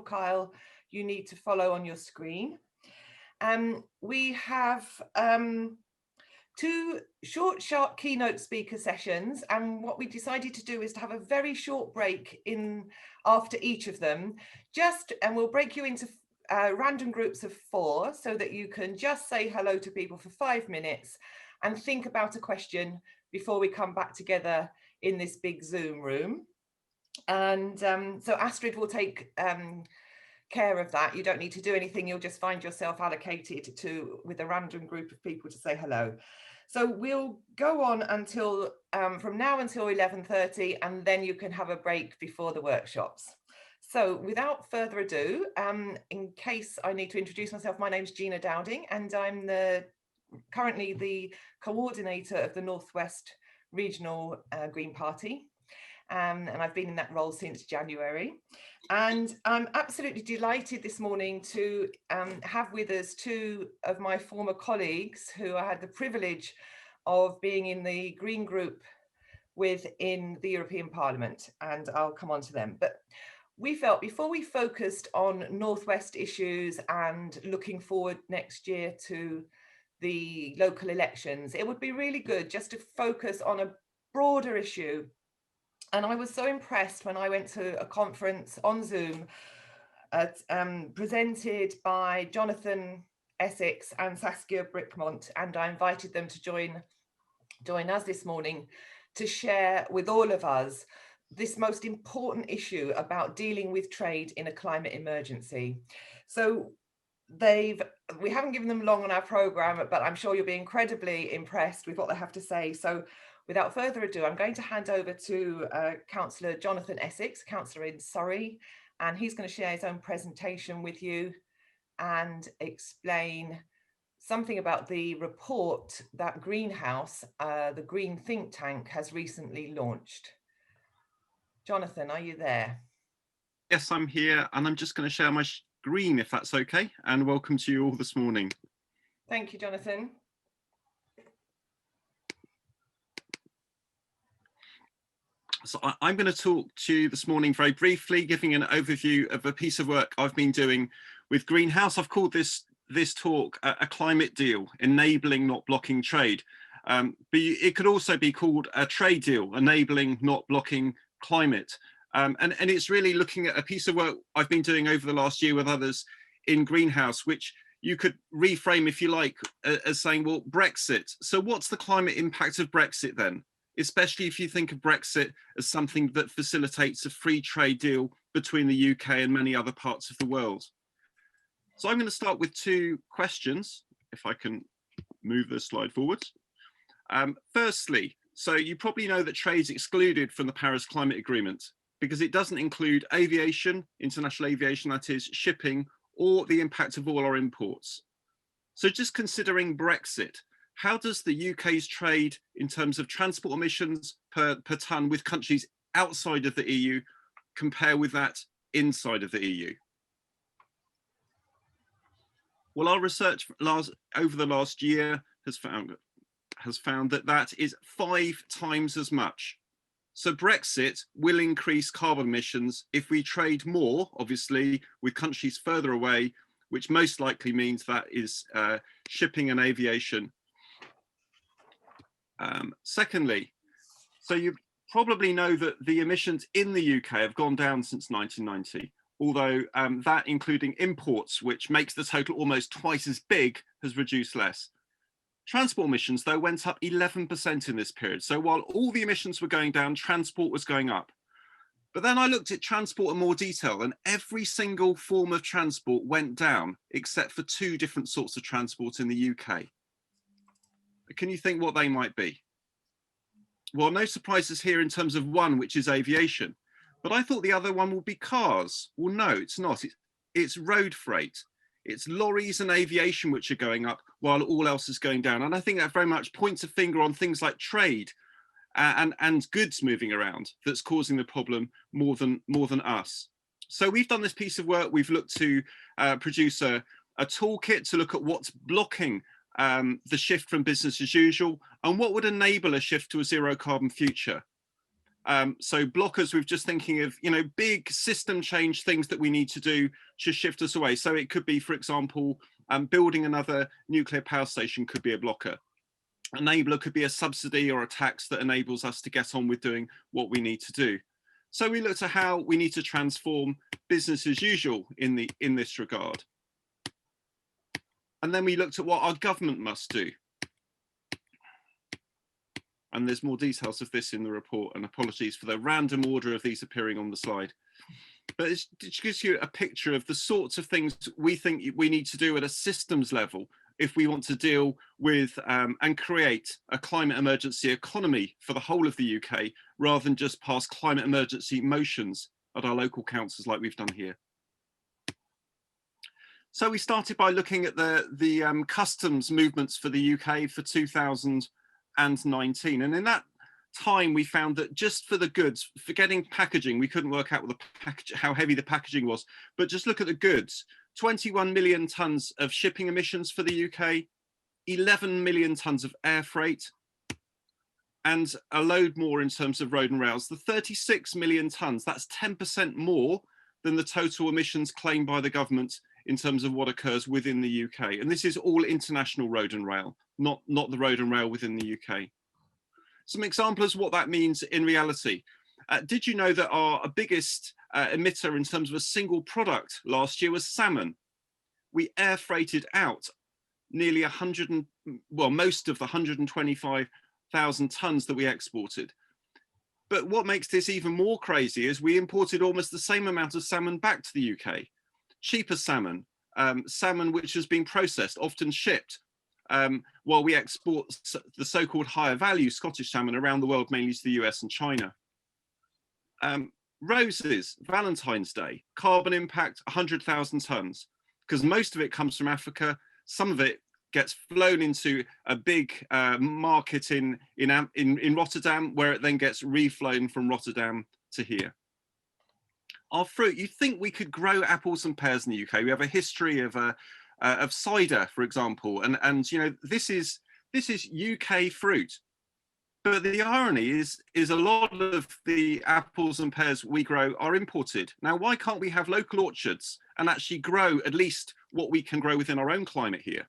Kyle, you need to follow on your screen. We have 2 short, sharp keynote speaker sessions, and what we decided to do is to have a very short break after each of them, and we'll break you into random groups of 4 so that you can just say hello to people for 5 minutes and think about a question before we come back together in this big Zoom room. And so Astrid will take care of that. You don't need to do anything. You'll just find yourself allocated with a random group of people to say hello. So we'll go on until from now until 11:30, and then you can have a break before the workshops. So without further ado, in case I need to introduce myself, my name's Gina Dowding, and I'm currently the coordinator of the Northwest Regional Green Party. And I've been in that role since January. And I'm absolutely delighted this morning to have with us 2 of my former colleagues who I had the privilege of being in the Green Group with in the European Parliament, and I'll come on to them. But we felt before we focused on Northwest issues and looking forward next year to the local elections, it would be really good just to focus on a broader issue. And I was so impressed when I went to a conference on Zoom presented by Jonathan Essex and Saskia Bricmont, and I invited them to join us this morning to share with all of us this most important issue about dealing with trade in a climate emergency. So we haven't given them long on our programme, but I'm sure you'll be incredibly impressed with what they have to say. So without further ado, I'm going to hand over to Councillor Jonathan Essex, Councillor in Surrey, and he's going to share his own presentation with you and explain something about the report that Greenhouse, the Green think tank, has recently launched. Jonathan, are you there? Yes, I'm here, and I'm just going to share my screen if that's okay, and welcome to you all this morning. Thank you, Jonathan. So I'm going to talk to you this morning very briefly, giving an overview of a piece of work I've been doing with Greenhouse. I've called this talk a climate deal, enabling, not blocking trade. But it could also be called a trade deal, enabling, not blocking climate. And it's really looking at a piece of work I've been doing over the last year with others in Greenhouse, which you could reframe, if you like, as saying, well, Brexit. So what's the climate impact of Brexit then? Especially if you think of Brexit as something that facilitates a free trade deal between the UK and many other parts of the world. So I'm going to start with 2 questions, if I can move the slide forward. Firstly, so you probably know that trade's excluded from the Paris Climate Agreement because it doesn't include aviation, international aviation, that is, shipping, or the impact of all our imports. So just considering Brexit, how does the UK's trade in terms of transport emissions per tonne with countries outside of the EU compare with that inside of the EU? Well, our research over the last year has found that is 5 times as much. So Brexit will increase carbon emissions if we trade more, obviously, with countries further away, which most likely means that is shipping and aviation. Secondly, so you probably know that the emissions in the UK have gone down since 1990, although that, including imports, which makes the total almost twice as big, has reduced less. Transport emissions, though, went up 11% in this period. So while all the emissions were going down, transport was going up. But then I looked at transport in more detail, and every single form of transport went down, except for 2 different sorts of transport in the UK. Can you think what they might be? Well, no surprises here in terms of one, which is aviation. But I thought the other one would be cars. Well, no, it's not. It's road freight. It's lorries and aviation which are going up while all else is going down. And I think that very much points a finger on things like trade and goods moving around that's causing the problem more than us. So we've done this piece of work. We've looked to produce a toolkit to look at what's blocking the shift from business as usual and what would enable a shift to a zero carbon future. So blockers, we're just thinking of, big system change things that we need to do to shift us away. So it could be, for example, building another nuclear power station could be a blocker. Enabler could be a subsidy or a tax that enables us to get on with doing what we need to do. So we looked at how we need to transform business as usual in this regard. And then we looked at what our government must do. And there's more details of this in the report, and apologies for the random order of these appearing on the slide. But it gives you a picture of the sorts of things we think we need to do at a systems level if we want to deal with and create a climate emergency economy for the whole of the UK, rather than just pass climate emergency motions at our local councils like we've done here. So we started by looking at the customs movements for the UK for 2019. And in that time, we found that just for the goods, forgetting packaging, we couldn't work out what how heavy the packaging was, but just look at the goods. 21 million tonnes of shipping emissions for the UK, 11 million tonnes of air freight, and a load more in terms of road and rails. The 36 million tonnes, that's 10% more than the total emissions claimed by the government in terms of what occurs within the UK. And this is all international road and rail, not the road and rail within the UK. Some examples of what that means in reality. Did you know that our biggest emitter in terms of a single product last year was salmon? We air freighted out nearly most of the 125,000 tonnes that we exported. But what makes this even more crazy is we imported almost the same amount of salmon back to the UK. Cheaper salmon, salmon which has been processed, often shipped, while we export the so-called higher value Scottish salmon around the world, mainly to the US and China. Roses, Valentine's Day, carbon impact 100,000 tonnes, because most of it comes from Africa. Some of it gets flown into a big market in Rotterdam, where it then gets reflown from Rotterdam to here. Our fruit, you think we could grow apples and pears in the UK. We have a history of cider, for example, and this is UK fruit. But the irony is a lot of the apples and pears we grow are imported. Now, why can't we have local orchards and actually grow at least what we can grow within our own climate here?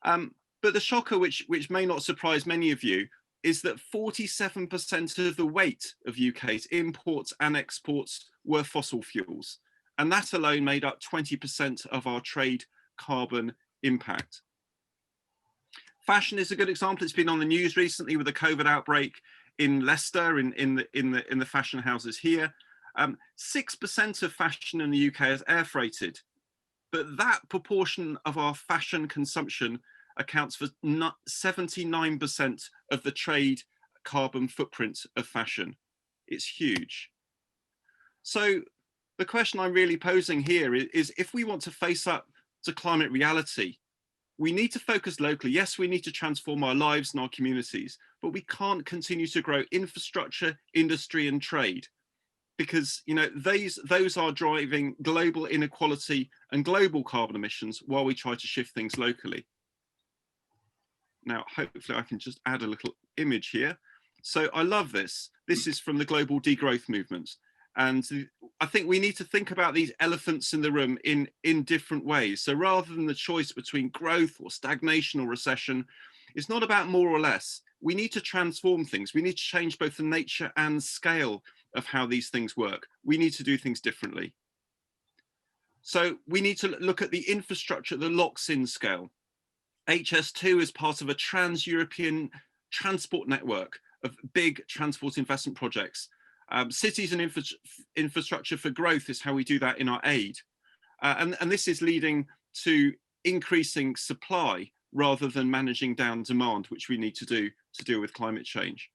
But the shocker, which may not surprise many of you, is that 47% of the weight of UK's imports and exports were fossil fuels. And that alone made up 20% of our trade carbon impact. Fashion is a good example. It's been on the news recently with the COVID outbreak in Leicester, in the fashion houses here. 6% of fashion in the UK is air freighted, but that proportion of our fashion consumption accounts for 79% of the trade carbon footprint of fashion. It's huge. So the question I'm really posing here is if we want to face up to climate reality, we need to focus locally. Yes, we need to transform our lives and our communities, but we can't continue to grow infrastructure, industry, and trade, because those are driving global inequality and global carbon emissions while we try to shift things locally. Now, hopefully I can just add a little image here. So I love this. This is from the global degrowth movement. And I think we need to think about these elephants in the room in different ways. So rather than the choice between growth or stagnation or recession, it's not about more or less. We need to transform things. We need to change both the nature and scale of how these things work. We need to do things differently. So we need to look at the infrastructure that locks in scale. HS2 is part of a trans-European transport network of big transport investment projects. Cities and infrastructure for growth is how we do that in our aid. And this is leading to increasing supply rather than managing down demand, which we need to do to deal with climate change.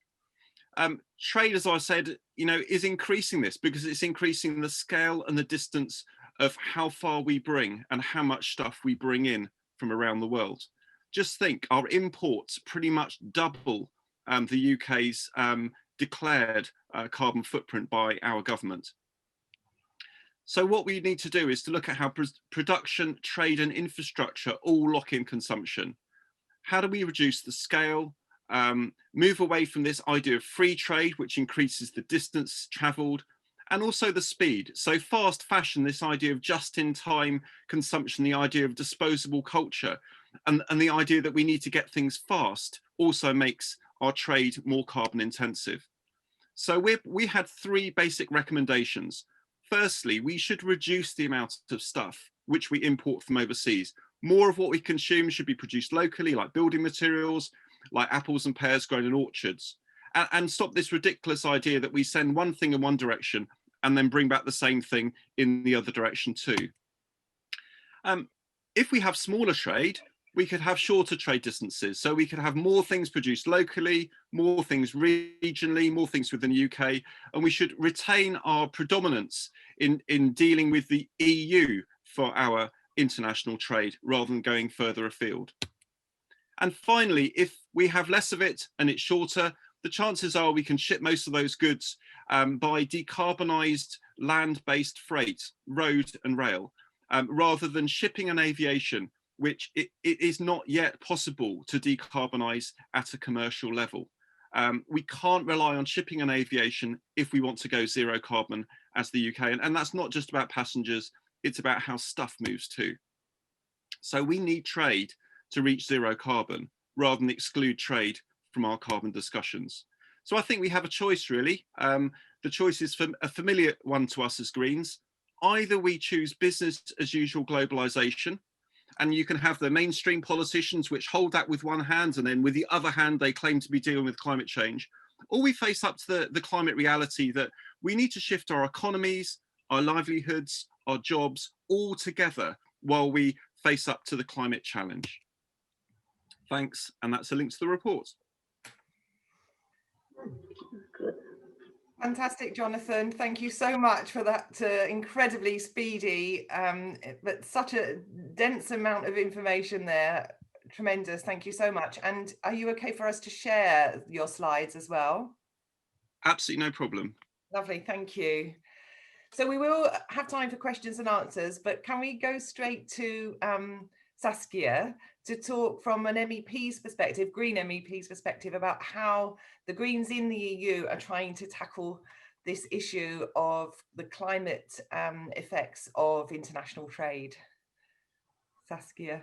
Trade, as I said, is increasing this because it's increasing the scale and the distance of how far we bring and how much stuff we bring in from around the world. Just think, our imports pretty much double the UK's declared carbon footprint by our government. So what we need to do is to look at how production, trade and infrastructure all lock in consumption. How do we reduce the scale move away from this idea of free trade, which increases the distance travelled, and also the speed. So fast fashion, this idea of just-in-time consumption, the idea of disposable culture, and the idea that we need to get things fast also makes our trade more carbon intensive. So we had three basic recommendations. Firstly, we should reduce the amount of stuff which we import from overseas. More of what we consume should be produced locally, like building materials, like apples and pears grown in orchards, and stop this ridiculous idea that we send one thing in one direction and then bring back the same thing in the other direction too. If we have smaller trade, we could have shorter trade distances. So we could have more things produced locally, more things regionally, more things within the UK, and we should retain our predominance in dealing with the EU for our international trade rather than going further afield. And finally, if we have less of it and it's shorter, the chances are we can ship most of those goods by decarbonised land-based freight, road and rail, rather than shipping and aviation, which it is not yet possible to decarbonise at a commercial level. We can't rely on shipping and aviation if we want to go zero carbon as the UK. And that's not just about passengers, it's about how stuff moves too. So we need trade to reach zero carbon rather than exclude trade from our carbon discussions. So I think we have a choice really. The choice is a familiar one to us as Greens. Either we choose business as usual globalisation, and you can have the mainstream politicians which hold that with one hand and then with the other hand they claim to be dealing with climate change, or we face up to the climate reality that we need to shift our economies, our livelihoods, our jobs all together while we face up to the climate challenge. Thanks, and that's a link to the report. Good. Fantastic, Jonathan. Thank you so much for that incredibly speedy, but such a dense amount of information there. Tremendous. Thank you so much. And are you okay for us to share your slides as well? Absolutely no problem. Lovely. Thank you. So we will have time for questions and answers, but can we go straight to Saskia to talk from an MEP's perspective, Green MEP's perspective, about how the Greens in the EU are trying to tackle this issue of the climate effects of international trade. Saskia.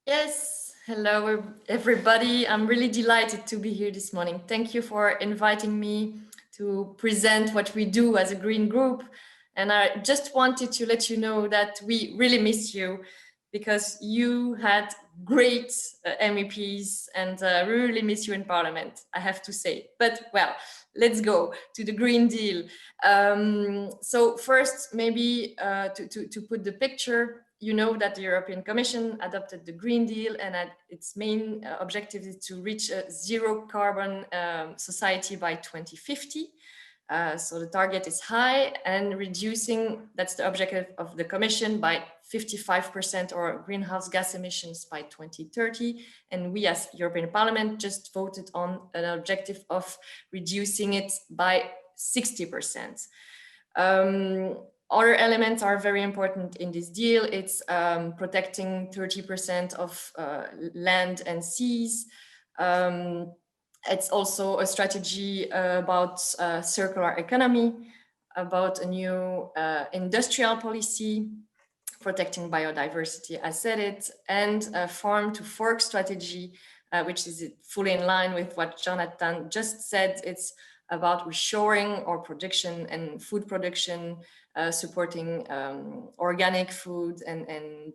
Yes, hello everybody. I'm really delighted to be here this morning. Thank you for inviting me to present what we do as a Green group. And I just wanted to let you know that we really miss you because you had great MEPs and we really miss you in Parliament, I have to say. But well, let's go to the Green Deal. So first, maybe to put the picture, you know that the European Commission adopted the Green Deal and its main objective is to reach a zero carbon society by 2050. So the target is high and reducing, that's the objective of the Commission, by 55% our greenhouse gas emissions by 2030. And we as European Parliament just voted on an objective of reducing it by 60%. Other elements are very important in this deal. It's protecting 30% of land and seas. It's also a strategy about circular economy, about a new industrial policy, protecting biodiversity, I said it, and a farm to fork strategy, which is fully in line with what Jonathan just said. It's about reshoring our production and food production, supporting organic food and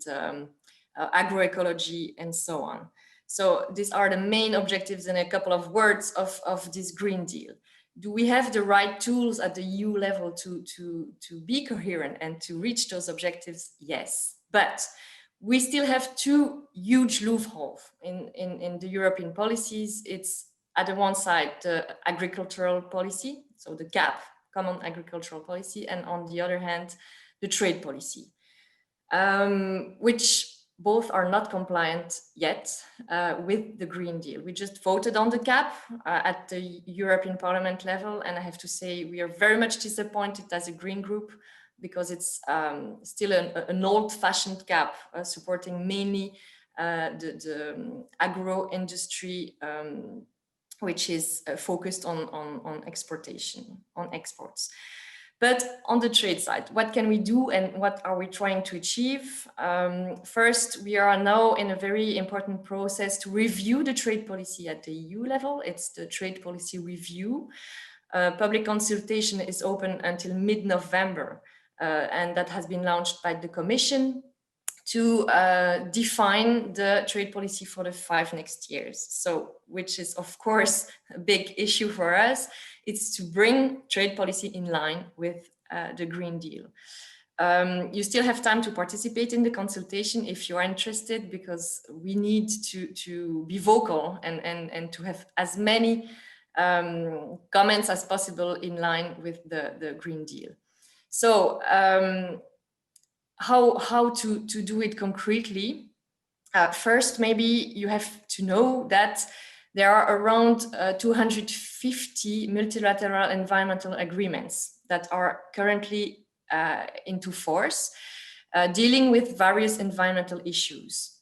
agroecology and so on. So these are the main objectives in a couple of words of this Green Deal. Do we have the right tools at the EU level to be coherent and to reach those objectives? Yes, but we still have two huge loopholes in the European policies. It's at the one side, the agricultural policy, so the CAP, Common Agricultural Policy, and on the other hand, the trade policy, which both are not compliant yet with the Green Deal. We just voted on the CAP at the European Parliament level, and I have to say we are very much disappointed as a Green group because it's still an old-fashioned CAP supporting mainly the agro industry which is focused on exportation, on exports. But on the trade side, what can we do and what are we trying to achieve? First, we are now in a very important process to review the trade policy at the EU level. It's the trade policy review. Public consultation is open until mid-November, and that has been launched by the Commission to define the trade policy for the 5 next years. So, which is of course a big issue for us. It's to bring trade policy in line with the Green Deal. You still have time to participate in the consultation if you are interested, because we need to be vocal and to have as many comments as possible in line with the Green Deal. So how to do it concretely? First, maybe you have to know that there are around 250 multilateral environmental agreements that are currently into force, dealing with various environmental issues.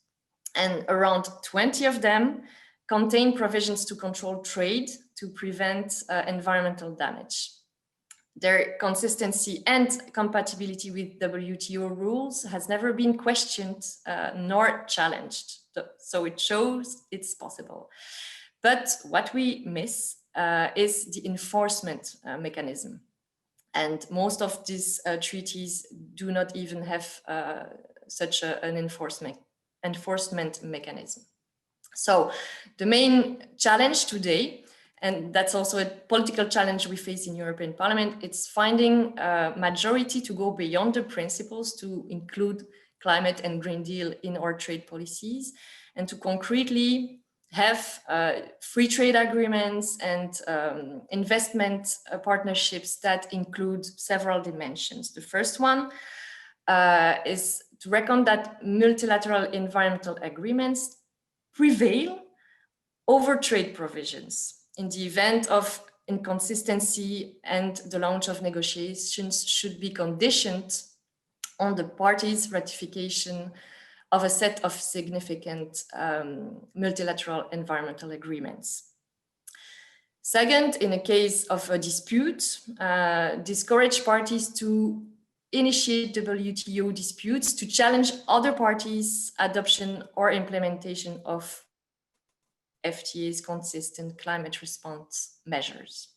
And around 20 of them contain provisions to control trade to prevent environmental damage. Their consistency and compatibility with WTO rules has never been questioned nor challenged. So it shows it's possible. But what we miss is the enforcement mechanism. And most of these treaties do not even have such an enforcement mechanism. So the main challenge today, and that's also a political challenge we face in European Parliament, it's finding a majority to go beyond the principles to include climate and Green Deal in our trade policies, and to concretely have free trade agreements and investment partnerships that include several dimensions. The first one is to reckon that multilateral environmental agreements prevail over trade provisions in the event of inconsistency, and the launch of negotiations should be conditioned on the parties' ratification of a set of significant multilateral environmental agreements. Second, in a case of a dispute, discourage parties to initiate WTO disputes to challenge other parties' adoption or implementation of FTA's consistent climate response measures.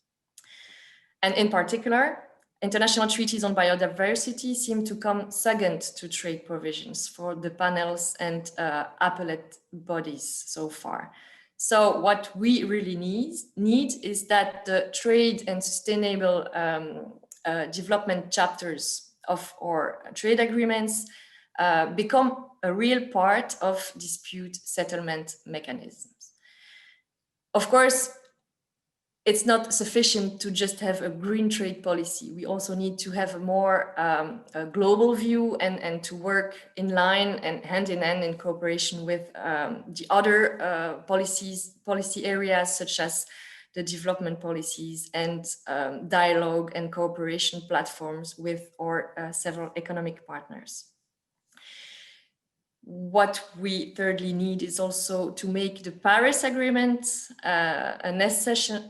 And in particular, international treaties on biodiversity seem to come second to trade provisions for the panels and appellate bodies so far. So what we really need is that the trade and sustainable development chapters of our trade agreements become a real part of dispute settlement mechanisms. Of course, it's not sufficient to just have a green trade policy. We also need to have a more global view and to work in line and hand in hand in cooperation with the other policy areas, such as the development policies and dialogue and cooperation platforms with our several economic partners. What we thirdly need is also to make the Paris Agreement an essential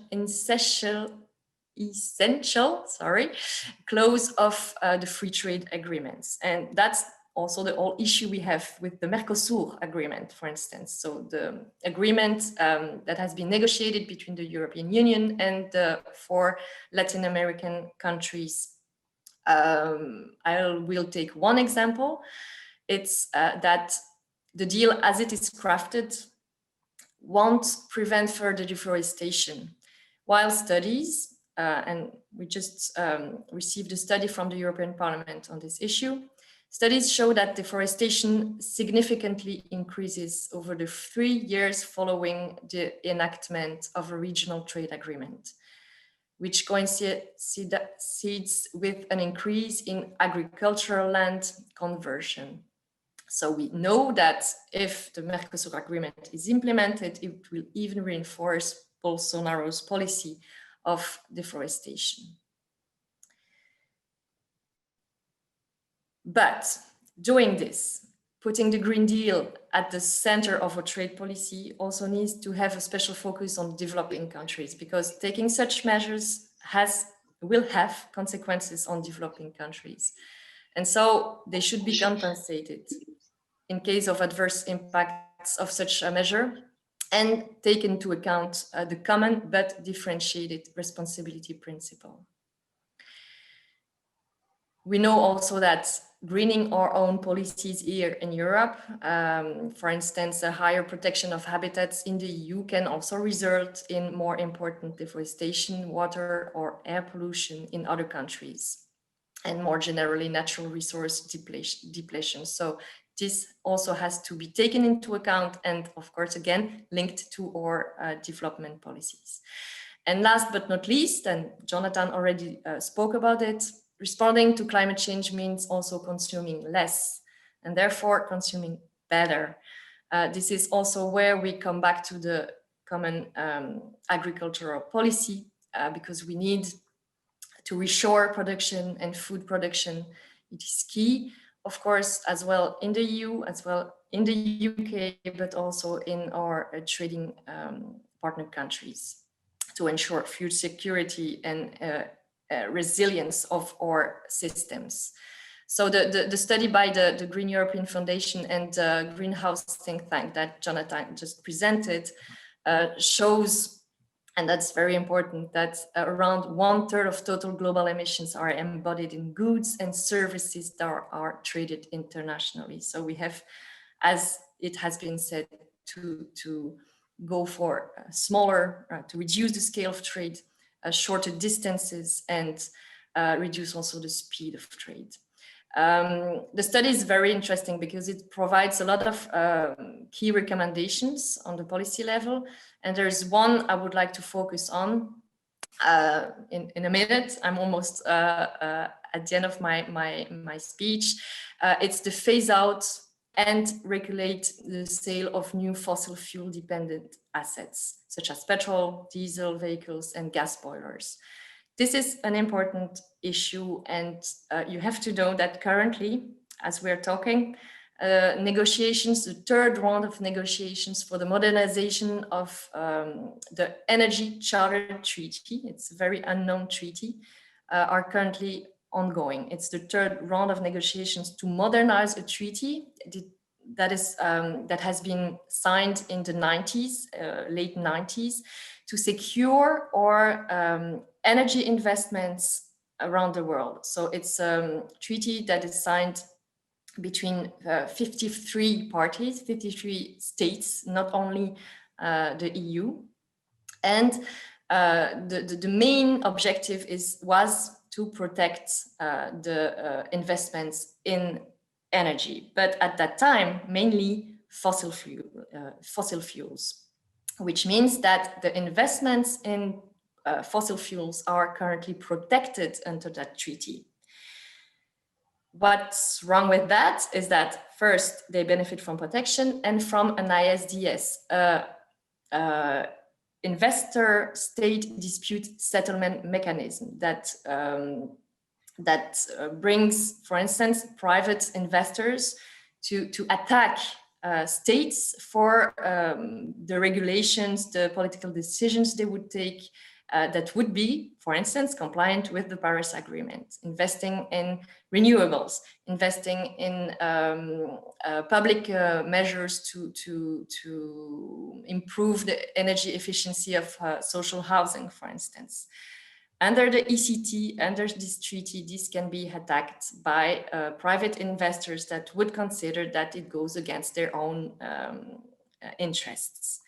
clause of the free trade agreements. And that's also the whole issue we have with the Mercosur agreement, for instance. So the agreement that has been negotiated between the European Union and the 4 Latin American countries. I will take one example. It's that the deal as it is crafted won't prevent further deforestation, while studies, and we just received a study from the European Parliament on this issue, studies show that deforestation significantly increases over the 3 years following the enactment of a regional trade agreement, which coincides with an increase in agricultural land conversion. So we know that if the Mercosur agreement is implemented, it will even reinforce Bolsonaro's policy of deforestation. But doing this, putting the Green Deal at the center of a trade policy also needs to have a special focus on developing countries, because taking such measures will have consequences on developing countries. And so they should be compensated in case of adverse impacts of such a measure, and take into account the common but differentiated responsibility principle. We know also that greening our own policies here in Europe, for instance, a higher protection of habitats in the EU can also result in more important deforestation, water or air pollution in other countries, and more generally natural resource depletion. So this also has to be taken into account, and of course, again, linked to our development policies. And last but not least, and Jonathan already spoke about it, responding to climate change means also consuming less, and therefore consuming better. This is also where we come back to the common agricultural policy, because we need to reshore production and food production. It is key, of course, as well in the EU, as well in the UK, but also in our trading partner countries, to ensure food security and resilience of our systems. So the study by the Green European Foundation and the Greenhouse think tank that Jonathan just presented shows, and that's very important, that around 1/3 of total global emissions are embodied in goods and services that are traded internationally. So we have, as it has been said, to go for smaller, to reduce the scale of trade, shorter distances, and reduce also the speed of trade. The study is very interesting because it provides a lot of key recommendations on the policy level. And there's one I would like to focus on in a minute. I'm almost at the end of my speech. It's the phase out and regulate the sale of new fossil fuel dependent assets, such as petrol, diesel vehicles, and gas boilers. This is an important issue, and you have to know that currently, as we're talking, negotiations, the third round of negotiations for the modernization of the Energy Charter Treaty, it's a very unknown treaty, are currently ongoing. It's the third round of negotiations to modernize a treaty that has been signed in the 90s, late 90s, to secure our energy investments around the world. So it's a treaty that is signed between 53 parties, 53 states, not only the EU. And the main objective was to protect the investments in energy, but at that time, mainly fossil fuels, which means that the investments in fossil fuels are currently protected under that treaty. What's wrong with that is that first, they benefit from protection and from an ISDS, investor state dispute settlement mechanism that brings, for instance, private investors to attack states for the regulations, the political decisions they would take that would be, for instance, compliant with the Paris Agreement, investing in renewables, investing in public measures to improve the energy efficiency of social housing, for instance. Under the ECT, under this treaty, this can be attacked by private investors that would consider that it goes against their own interests.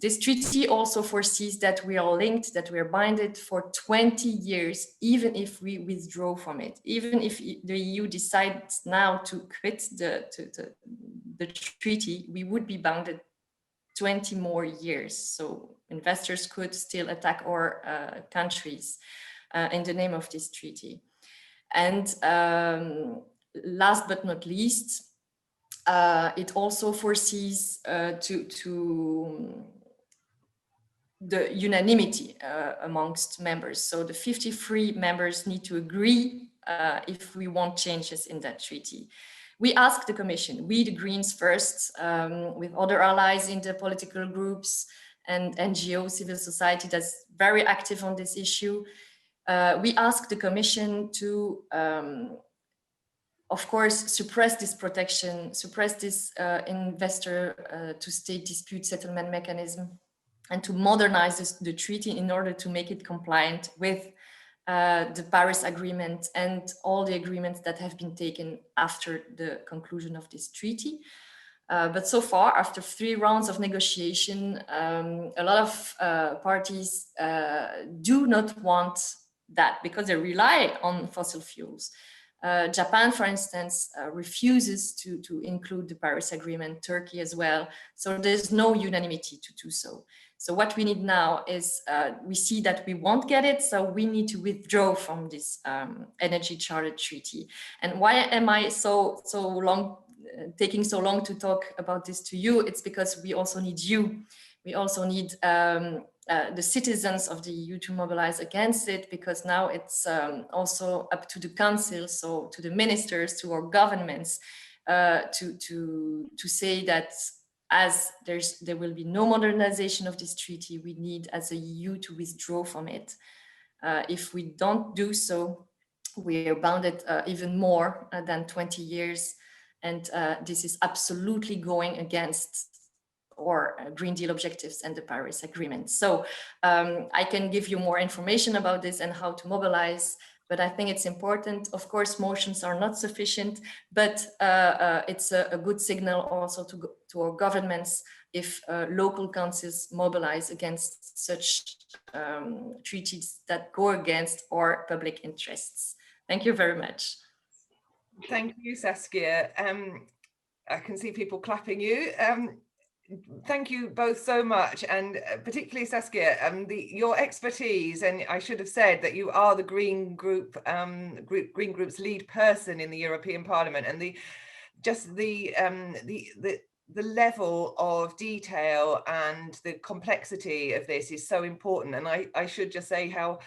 This treaty also foresees that we are linked, that we are binded for 20 years, even if we withdraw from it. Even if the EU decides now to quit the treaty, we would be bounded 20 more years. So investors could still attack our countries in the name of this treaty. And last but not least, it also foresees to the unanimity amongst members. So the 53 members need to agree if we want changes in that treaty. We ask the Commission, we the Greens first, with other allies in the political groups and NGO, civil society that's very active on this issue. We ask the Commission to, of course, suppress this protection, suppress this investor to state dispute settlement mechanism, and to modernize the treaty in order to make it compliant with the Paris Agreement and all the agreements that have been taken after the conclusion of this treaty. But so far, after 3 rounds of negotiation, a lot of parties do not want that because they rely on fossil fuels. Japan, for instance, refuses to include the Paris Agreement, Turkey as well. So there's no unanimity to do so. So what we need now is, we see that we won't get it, so we need to withdraw from this Energy Charter Treaty. And why am I taking so long to talk about this to you? It's because we also need you. We also need the citizens of the EU to mobilize against it, because now it's also up to the Council, so to the ministers, to our governments, to say that as there will be no modernization of this treaty, we need as a EU to withdraw from it. If we don't do so, we are bounded even more than 20 years. And this is absolutely going against our Green Deal objectives and the Paris Agreement. So I can give you more information about this and how to mobilize, but I think it's important. Of course, motions are not sufficient, but it's a good signal also to our governments if local councils mobilize against such treaties that go against our public interests. Thank you very much. Thank you, Saskia. I can see people clapping you. Thank you both so much, and particularly Saskia, your expertise. And I should have said that you are the Green Group's lead person in the European Parliament, and the level of detail and the complexity of this is so important. And I should just say how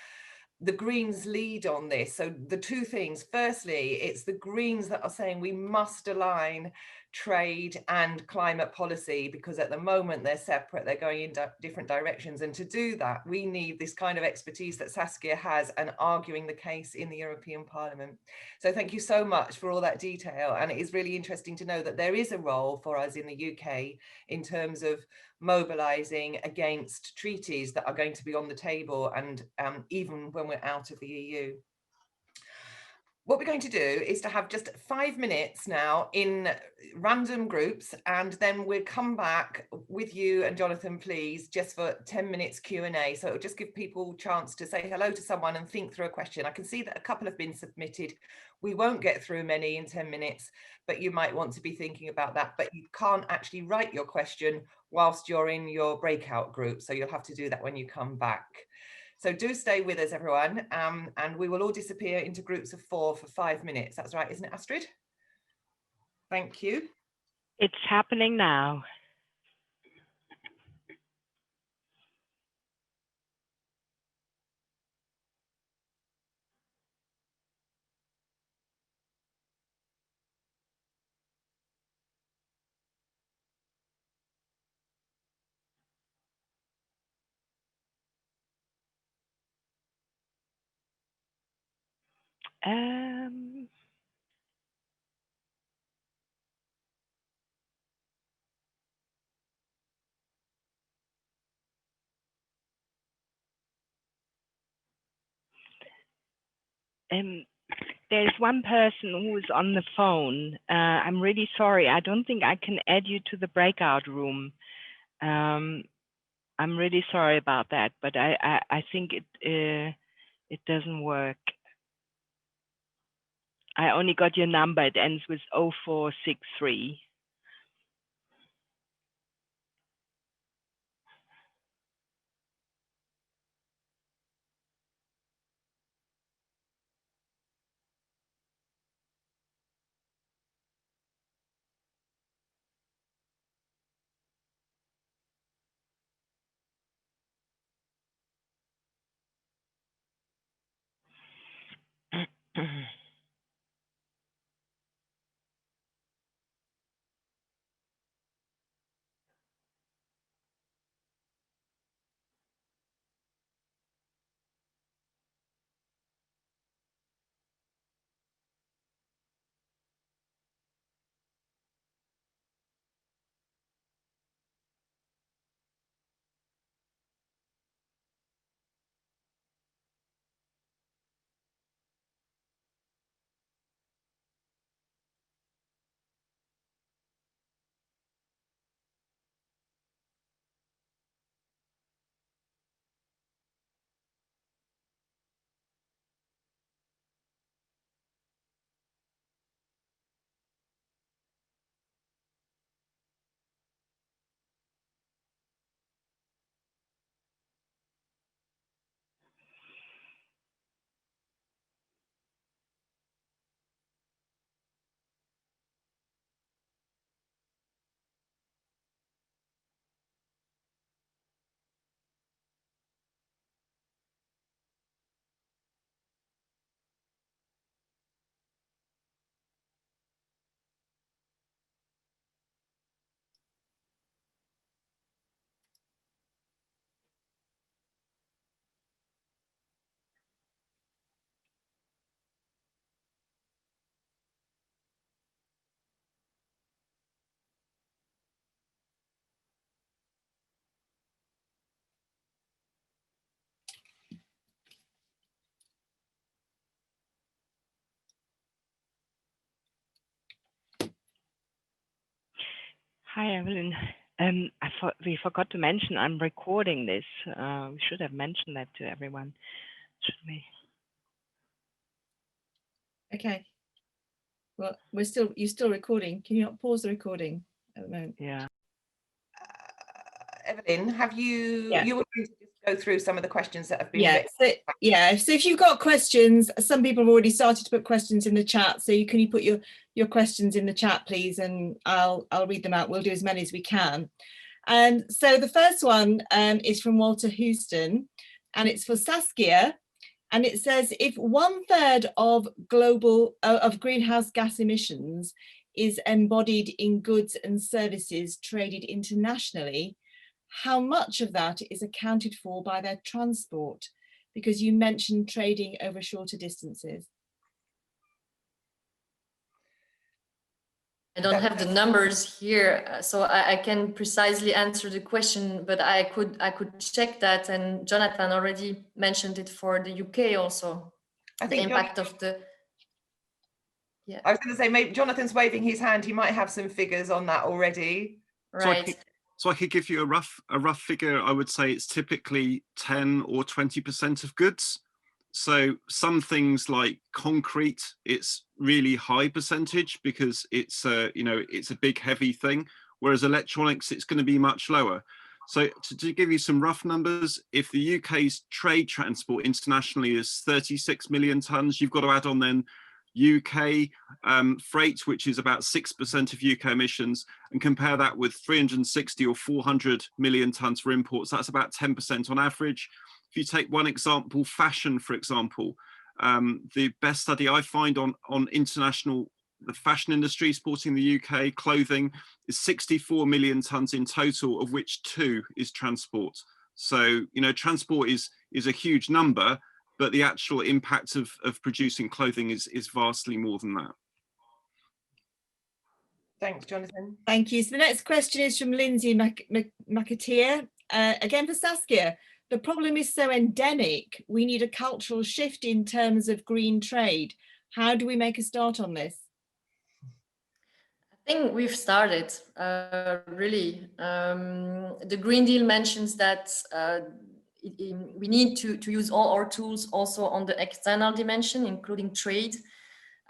the Greens lead on this. So the 2 things: firstly, it's the Greens that are saying we must align trade and climate policy, because at the moment they're separate, they're going in different directions. And to do that, we need this kind of expertise that Saskia has and arguing the case in the European Parliament. So thank you so much for all that detail. And it is really interesting to know that there is a role for us in the UK in terms of mobilizing against treaties that are going to be on the table, and even when we're out of the EU. What we're going to do is to have just 5 minutes now in random groups, and then we'll come back with you and Jonathan, please, just for 10 minutes Q&A. So it'll just give people a chance to say hello to someone and think through a question. I can see that a couple have been submitted. We won't get through many in 10 minutes, but you might want to be thinking about that. But you can't actually write your question whilst you're in your breakout group. So you'll have to do that when you come back. So do stay with us, everyone, and we will all disappear into groups of 4 for 5 minutes. That's right, isn't it, Astrid? Thank you. It's happening now. There's one person who's on the phone. I'm really sorry. I don't think I can add you to the breakout room. I'm really sorry about that, but I think it doesn't work. I only got your number. It ends with 0463. Hi, Evelyn. We forgot to mention I'm recording this. We should have mentioned that to everyone, should we? Okay. Well, you're still recording. Can you not pause the recording at the moment? Yeah. Evelyn, have you, Yeah. you were going to just go through some of the questions that have been Yeah, written. so if you've got questions, some people have already started to put questions in the chat, so can you put your questions in the chat, please, and I'll read them out. We'll do as many as we can. So the first one is from Walter Houston, and it's for Saskia, and it says, if 1/3 of global greenhouse gas emissions is embodied in goods and services traded internationally, how much of that is accounted for by their transport? Because you mentioned trading over shorter distances. I don't have the numbers here, so I can precisely answer the question, but I could check that, and Jonathan already mentioned it for the UK also. I The think impact of the. Yeah. I was going to say, maybe Jonathan's waving his hand. He might have some figures on that already. Right. So I could give you a rough figure. I would say it's typically 10 or 20% of goods. So some things like concrete, it's really high percentage because it's it's a big heavy thing. Whereas electronics, it's going to be much lower. So to give you some rough numbers, if the UK's trade transport internationally is 36 million tons, you've got to add on then UK freight, which is about 6% of UK emissions, and compare that with 360 or 400 million tons for imports. That's about 10% on average. If you take one example, fashion, for example, the best study I find on the fashion industry supporting the UK clothing is 64 million tons in total, of which 2 is transport. So, transport is a huge number, but the actual impact of producing clothing is vastly more than that. Thanks, Jonathan. Thank you. So the next question is from Lindsay McAteer, again for Saskia. The problem is so endemic, we need a cultural shift in terms of green trade. How do we make a start on this? I think we've started, really. The Green Deal mentions that we need to use all our tools also on the external dimension, including trade,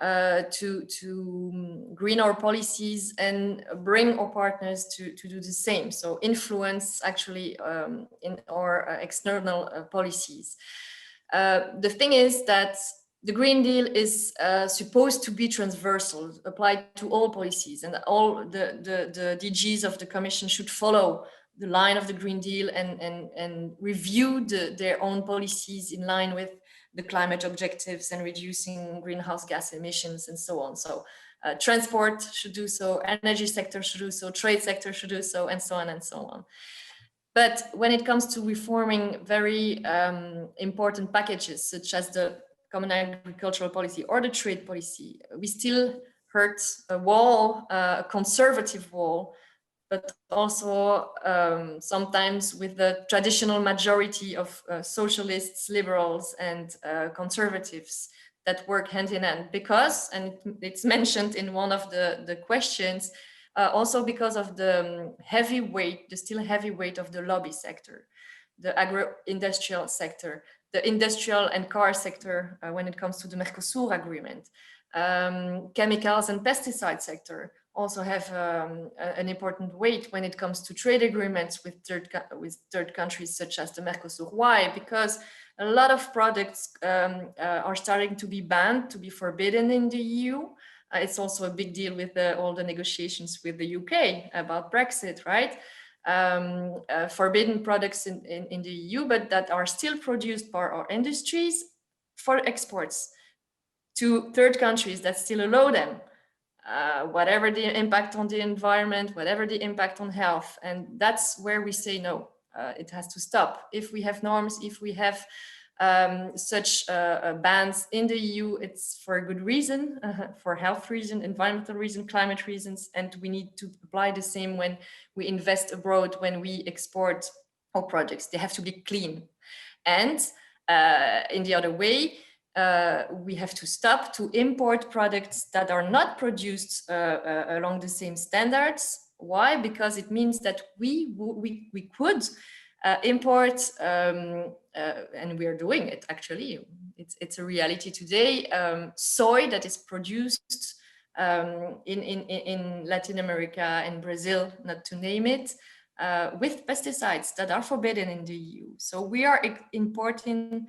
to green our policies and bring our partners to do the same. So influence actually in our external policies. The thing is that the Green Deal is supposed to be transversal, applied to all policies, and all the DGs of the Commission should follow the line of the Green Deal and review their own policies in line with the climate objectives and reducing greenhouse gas emissions and so on. So transport should do so, energy sector should do so, trade sector should do so, and so on and so on. But when it comes to reforming very important packages, such as the Common Agricultural Policy or the trade policy, we still hurt a wall, a conservative wall, but also sometimes with the traditional majority of socialists, liberals, and conservatives that work hand in hand because, and it's mentioned in one of the questions, also because of the heavy weight, the still heavy weight of the lobby sector, the agro-industrial sector, the industrial and car sector when it comes to the Mercosur agreement, chemicals and pesticide sector also have an important weight when it comes to trade agreements with third countries such as the Mercosur. Why? Because a lot of products are starting to be banned, to be forbidden in the EU. It's also a big deal with all the negotiations with the UK about Brexit, right? Forbidden products in the EU, but that are still produced by our industries for exports to third countries that still allow them. Whatever the impact on the environment, whatever the impact on health. And that's where we say, no, it has to stop. If we have norms, if we have such bans in the EU, it's for a good reason, for health reason, environmental reason, climate reasons, and we need to apply the same when we invest abroad, when we export our projects. They have to be clean. And in the other way, we have to stop to import products that are not produced along the same standards Why? Because it means that we could import, and we are doing it actually. It's a reality today. Soy that is produced in Latin America and Brazil, not to name it, with pesticides that are forbidden in the EU. So we are importing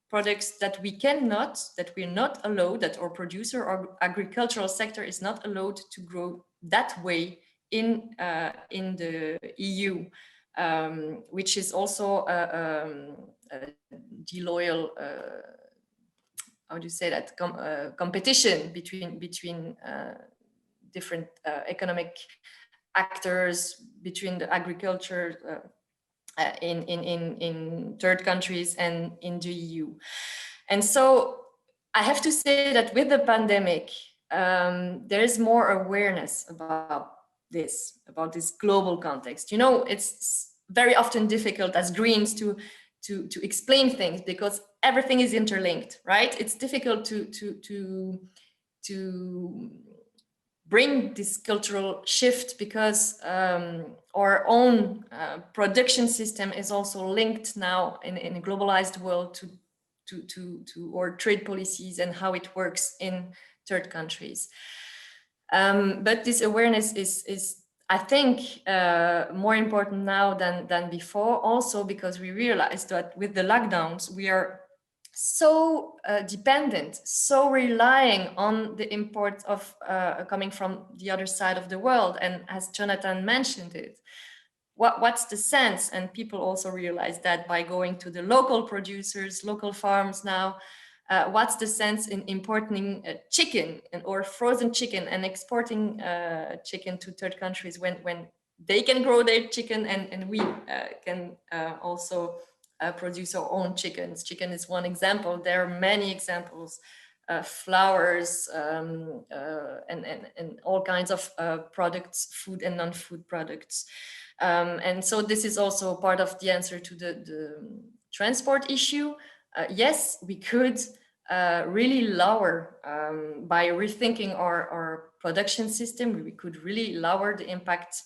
products that we're not allowed, that our producer or agricultural sector is not allowed to grow that way in the EU, which is also a deloyal, how do you say that, competition between different economic actors, between the agriculture in third countries and in the EU. And so I have to say that with the pandemic, there is more awareness about this global context. You know, it's very often difficult as Greens to explain things because everything is interlinked, right? It's difficult to bring this cultural shift because our own production system is also linked now in a globalized world to our trade policies and how it works in third countries. But this awareness is I think more important now than before, also because we realized that with the lockdowns, we are so dependent, so relying on the import of coming from the other side of the world. And as Jonathan mentioned it, what's the sense? And people also realize that by going to the local producers, local farms now, what's the sense in importing chicken or frozen chicken and exporting chicken to third countries when they can grow their chicken and we can also produce our own chickens. Chicken is one example. There are many examples, flowers and all kinds of products, food and non-food products. And so this is also part of the answer to the transport issue. Yes, we could really lower, by rethinking our production system, we could really lower the impact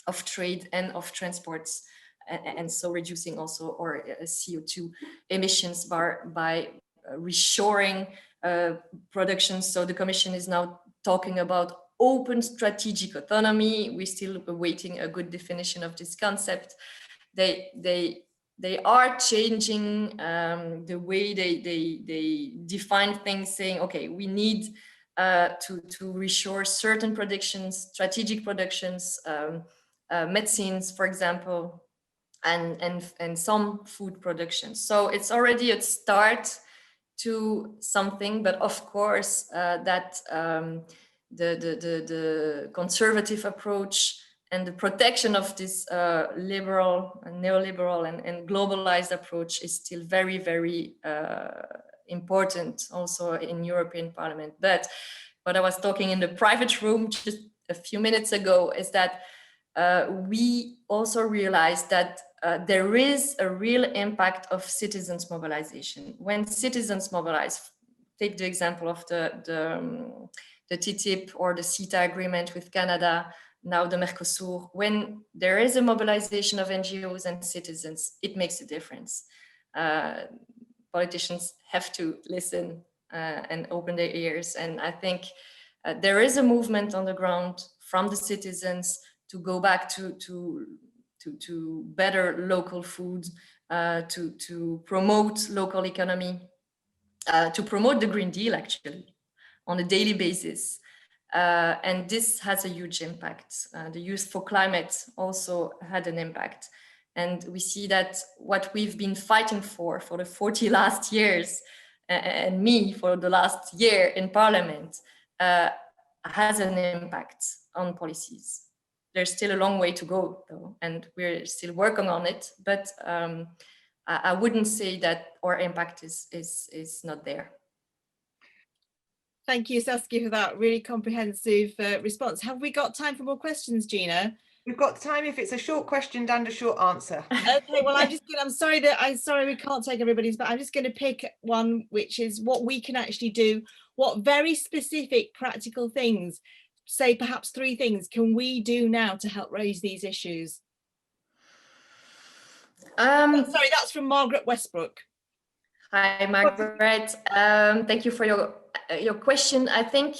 of trade and of transports, and so reducing also our CO2 emissions by reshoring production. So the Commission is now talking about open strategic autonomy. We're still awaiting a good definition of this concept. They are changing the way they define things, saying, okay, we need to reshore certain productions, strategic productions, medicines, for example, and some food production. So it's already a start to something, but of course that the conservative approach and the protection of this liberal, neoliberal and globalized approach is still very, very important also in European Parliament. But what I was talking in the private room just a few minutes ago is that we also realized that there is a real impact of citizens' mobilization. When citizens mobilize, take the example of the TTIP or the CETA agreement with Canada, now the Mercosur, when there is a mobilization of NGOs and citizens, it makes a difference. Politicians have to listen and open their ears. And I think there is a movement on the ground from the citizens to go back to better local food, to promote local economy, to promote the Green Deal actually on a daily basis. And this has a huge impact. The Youth for Climate also had an impact. And we see that what we've been fighting for the 40 last years, and me for the last year in Parliament, has an impact on policies. There's still a long way to go though, and we're still working on it, but I wouldn't say that our impact is not there. Thank you, Saskia, for that really comprehensive response. Have we got time for more questions, Gina? We've got time if it's a short question and a short answer. Okay, well, I'm sorry we can't take everybody's, but I'm just going to pick one, which is what we can actually do, what very specific practical things say perhaps 3 things can we do now to help raise these issues? Sorry, that's from Margaret Westbrook. Hi, Margaret. Thank you for your question. I think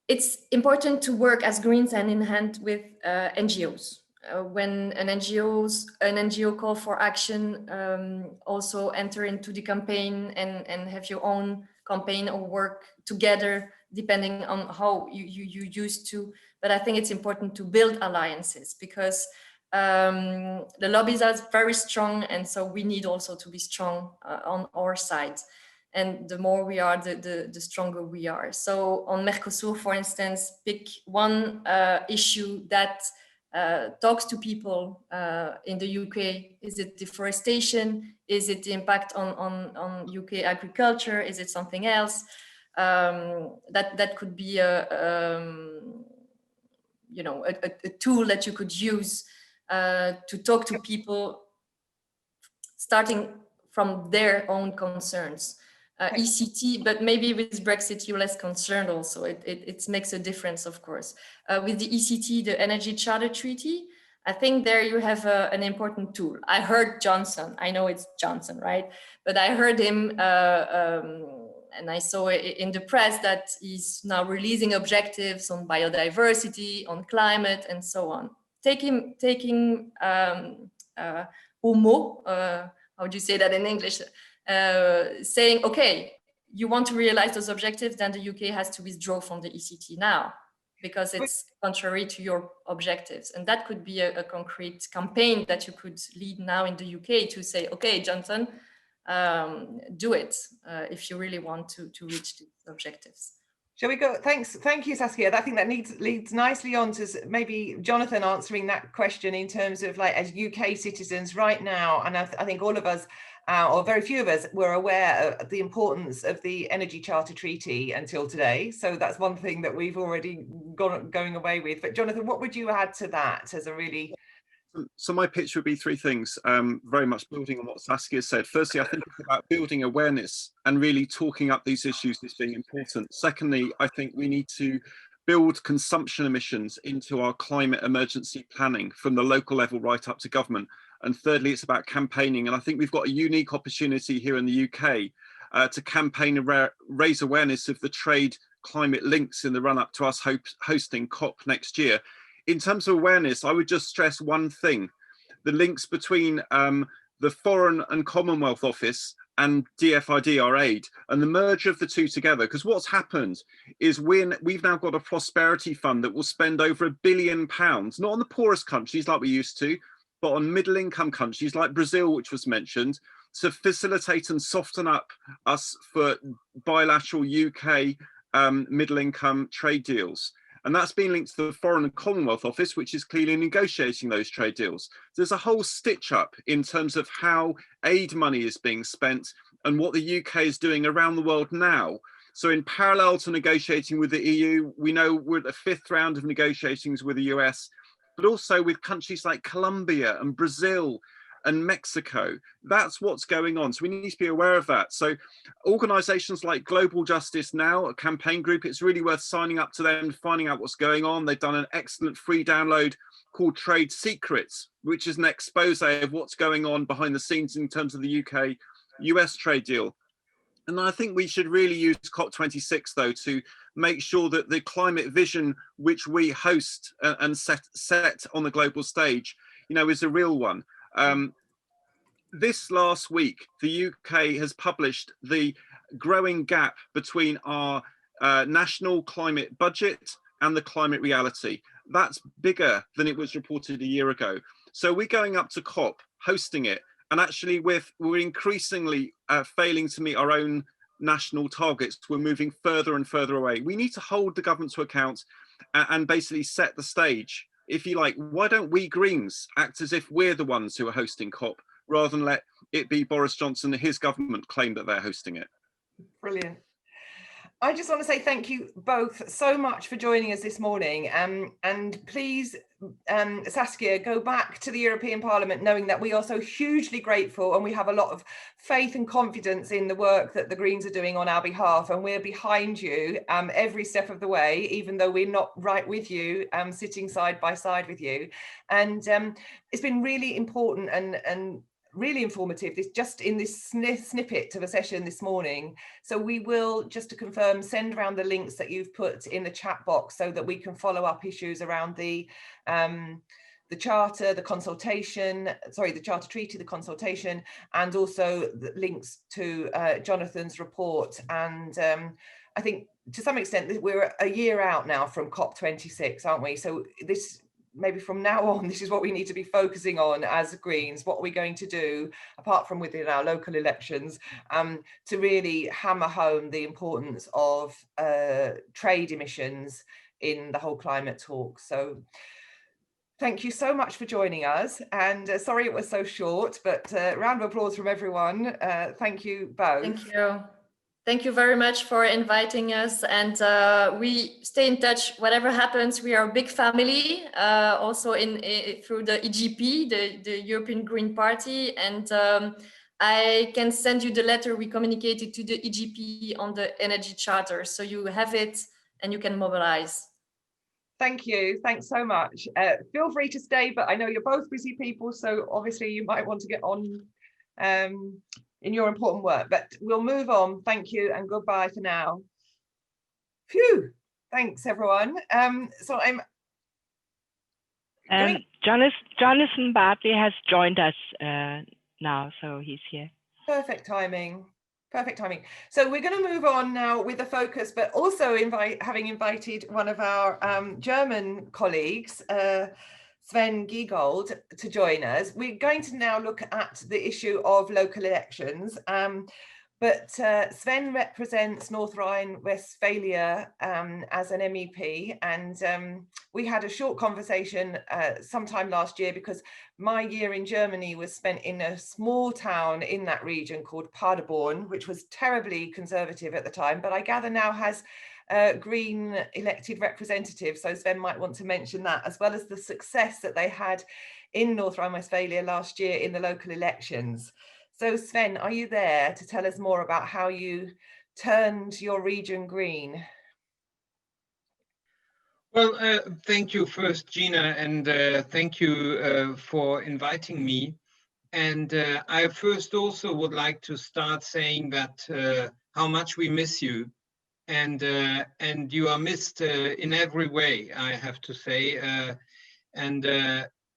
it's important to work as Greens hand in hand with NGOs. When an NGO call for action, also enter into the campaign and have your own campaign or work together, depending on how you used to. But I think it's important to build alliances, because the lobbies are very strong, and so we need also to be strong on our side. And the more we are, the stronger we are. So on Mercosur, for instance, pick one issue that talks to people in the UK. Is it deforestation? Is it the impact on UK agriculture? Is it something else? That could be a tool that you could use to talk to people, starting from their own concerns. ECT, but maybe with Brexit you're less concerned also. It makes a difference, of course. With the ECT, the Energy Charter Treaty, I think there you have an important tool. I heard Johnson, I know it's Johnson, right? But I heard him and I saw in the press that he's now releasing objectives on biodiversity, on climate, and so on. Taking HOMO, how do you say that in English? Saying, okay, you want to realize those objectives, then the UK has to withdraw from the ECT now, because it's contrary to your objectives. And that could be a concrete campaign that you could lead now in the UK to say, okay, Johnson, do it if you really want to reach these objectives. Shall we go? Thank you, Saskia. I think that leads nicely on to maybe Jonathan answering that question in terms of, like, as UK citizens right now, and I think all of us, or very few of us, were aware of the importance of the Energy Charter Treaty until today. So that's one thing that we've already going away with. But Jonathan, what would you add to that as a really... So my pitch would be 3 things, very much building on what Saskia said. Firstly, I think it's about building awareness and really talking up these issues as being important. Secondly, I think we need to build consumption emissions into our climate emergency planning from the local level right up to government. And thirdly, it's about campaigning. And I think we've got a unique opportunity here in the UK to campaign and raise awareness of the trade climate links in the run up to us hosting COP next year. In terms of awareness, I would just stress one thing: the links between the Foreign and Commonwealth Office and DFID, our aid, and the merger of the two together. Because what's happened is we've now got a prosperity fund that will spend over £1 billion, not on the poorest countries like we used to, but on middle income countries like Brazil, which was mentioned, to facilitate and soften up us for bilateral UK middle income trade deals. And that's been linked to the Foreign and Commonwealth Office, which is clearly negotiating those trade deals. There's a whole stitch up in terms of how aid money is being spent and what the UK is doing around the world now. So in parallel to negotiating with the EU, we know we're at the 5th round of negotiations with the US, but also with countries like Colombia and Brazil and Mexico. That's what's going on. So we need to be aware of that. So organizations like Global Justice Now, a campaign group, it's really worth signing up to them, finding out what's going on. They've done an excellent free download called Trade Secrets, which is an expose of what's going on behind the scenes in terms of the UK-US trade deal. And I think we should really use COP26, though, to make sure that the climate vision which we host and set on the global stage, is a real one. This last week, the UK has published the growing gap between our national climate budget and the climate reality. That's bigger than it was reported a year ago. So we're going up to COP, hosting it, and actually we're increasingly failing to meet our own national targets. We're moving further and further away. We need to hold the government to account and basically set the stage. If you like, why don't we Greens act as if we're the ones who are hosting COP, rather than let it be Boris Johnson and his government claim that they're hosting it? Brilliant. I just want to say thank you both so much for joining us this morning. And please, Saskia, go back to the European Parliament knowing that we are so hugely grateful and we have a lot of faith and confidence in the work that the Greens are doing on our behalf, and we're behind you every step of the way, even though we're not right with you, sitting side by side with you. And it's been really important and really informative, just in this snippet of a session this morning. So we will, just to confirm, send around the links that you've put in the chat box so that we can follow up issues around the charter, the consultation, sorry, the charter treaty, the consultation, and also the links to Jonathan's report. And I think to some extent we're a year out now from COP26, aren't we? So this, maybe from now on, this is what we need to be focusing on as Greens. What are we going to do, apart from within our local elections, to really hammer home the importance of trade emissions in the whole climate talk? So thank you so much for joining us. And sorry it was so short, but round of applause from everyone. Thank you both. Thank you. Thank you very much for inviting us, and we stay in touch. Whatever happens, we are a big family, also through the EGP, the European Green Party, and I can send you the letter we communicated to the EGP on the Energy Charter, so you have it and you can mobilize. Thank you. Thanks so much. Feel free to stay, but I know you're both busy people, so obviously you might want to get on in your important work, but we'll move on. Thank you and goodbye for now. Phew, thanks everyone. So I'm Jonathan Bartley has joined us now, so he's here. Perfect timing. Perfect timing. So we're going to move on now with a focus, but also having invited one of our German colleagues, Sven Giegold, to join us. We're going to now look at the issue of local elections, but Sven represents North Rhine-Westphalia as an MEP, and we had a short conversation sometime last year, because my year in Germany was spent in a small town in that region called Paderborn, which was terribly conservative at the time, but I gather now has Green elected representatives. So Sven might want to mention that, as well as the success that they had in North Rhine-Westphalia last year in the local elections. So Sven, are you there to tell us more about how you turned your region green? Well, thank you first, Gina, and thank you for inviting me. And I first also would like to start saying that how much we miss you. And you are missed in every way, I have to say, and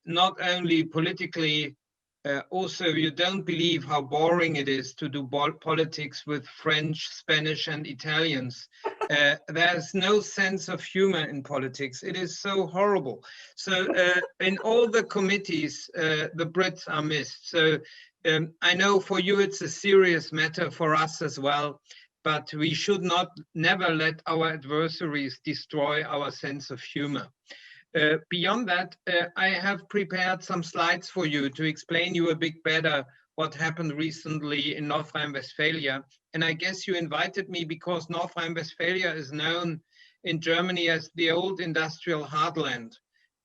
not only politically, also you don't believe how boring it is to do politics with French, Spanish and Italians. There's no sense of humor in politics. It is so horrible. So in all the committees, the Brits are missed. So I know for you it's a serious matter, for us as well. But we should never let our adversaries destroy our sense of humor. Beyond that, I have prepared some slides for you to explain you a bit better what happened recently in North Rhine-Westphalia. And I guess you invited me because North Rhine-Westphalia is known in Germany as the old industrial heartland.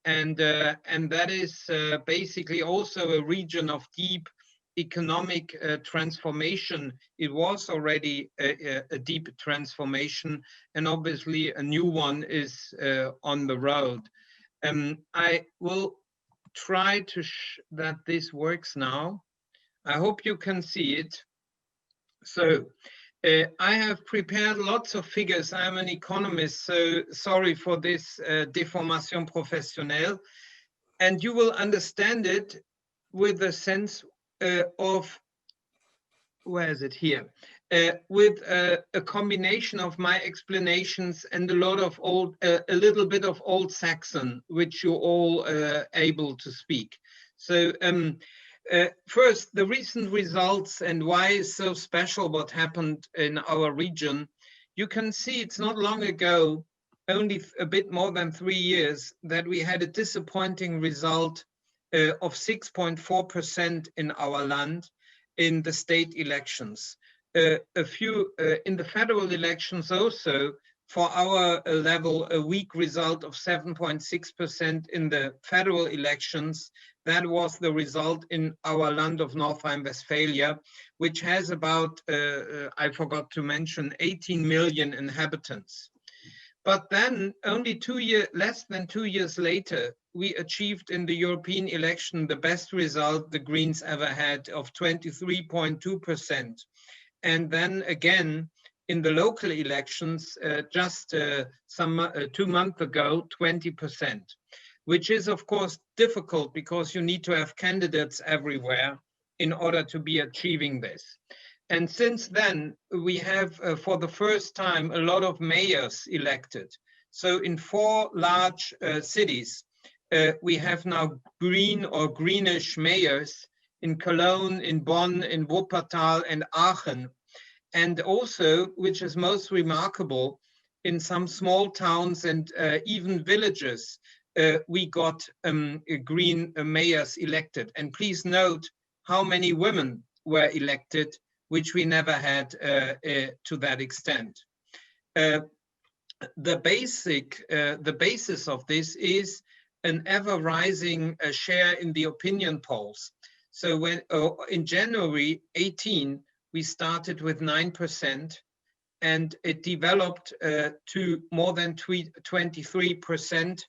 And that is basically also a region of deep economic transformation. It was already a deep transformation, and obviously a new one is on the road. I will try to that this works now. I hope you can see it. So I have prepared lots of figures. I'm an economist, so sorry for this déformation professionnelle, and you will understand it with a sense of, where is it here, with a combination of my explanations and a lot of old, a little bit of Old Saxon, which you're all able to speak. So first, the recent results and why it's so special what happened in our region. You can see it's not long ago, only a bit more than 3 years, that we had a disappointing result of 6.4% in our land in the state elections. a few in the federal elections also. For our level, a weak result of 7.6% in the federal elections. That was the result in our land of North Rhine-Westphalia, which has about, I forgot to mention, 18 million inhabitants. But then only less than 2 years later, we achieved in the European election the best result the Greens ever had of 23.2%. And then again, in the local elections, just 2 months ago, 20%, which is of course difficult because you need to have candidates everywhere in order to be achieving this. And since then, we have for the first time a lot of mayors elected. So in 4 large cities, we have now green or greenish mayors in Cologne, in Bonn, in Wuppertal and Aachen. And also, which is most remarkable, in some small towns and even villages, we got green mayors elected. And please note how many women were elected, which we never had to that extent. The basis of this is an ever-rising share in the opinion polls. So when in January 18, we started with 9%, and it developed to more than 23%.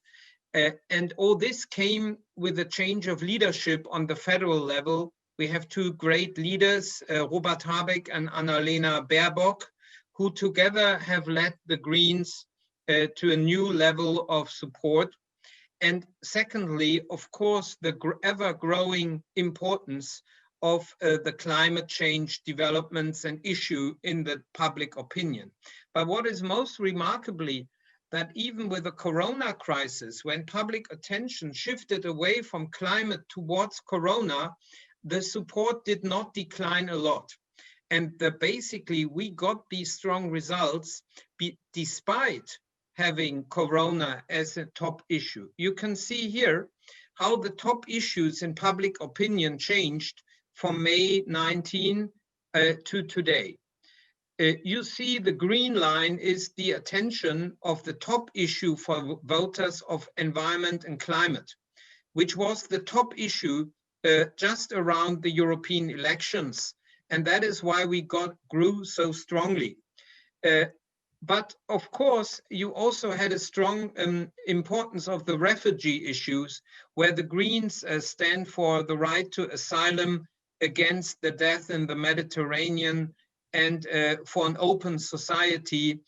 And all this came with a change of leadership on the federal level. We have 2 great leaders, Robert Habeck and Annalena Baerbock, who together have led the Greens to a new level of support. And secondly, of course, the ever-growing importance of the climate change developments and issue in the public opinion. But what is most remarkably, that even with the corona crisis, when public attention shifted away from climate towards corona, the support did not decline a lot. And basically, we got these strong results despite having corona as a top issue. You can see here how the top issues in public opinion changed from May 19 to today. You see the green line is the attention of the top issue for voters of environment and climate, which was the top issue just around the European elections. And that is why we grew so strongly. But of course, you also had a strong importance of the refugee issues, where the Greens stand for the right to asylum, against the death in the Mediterranean, and for an open society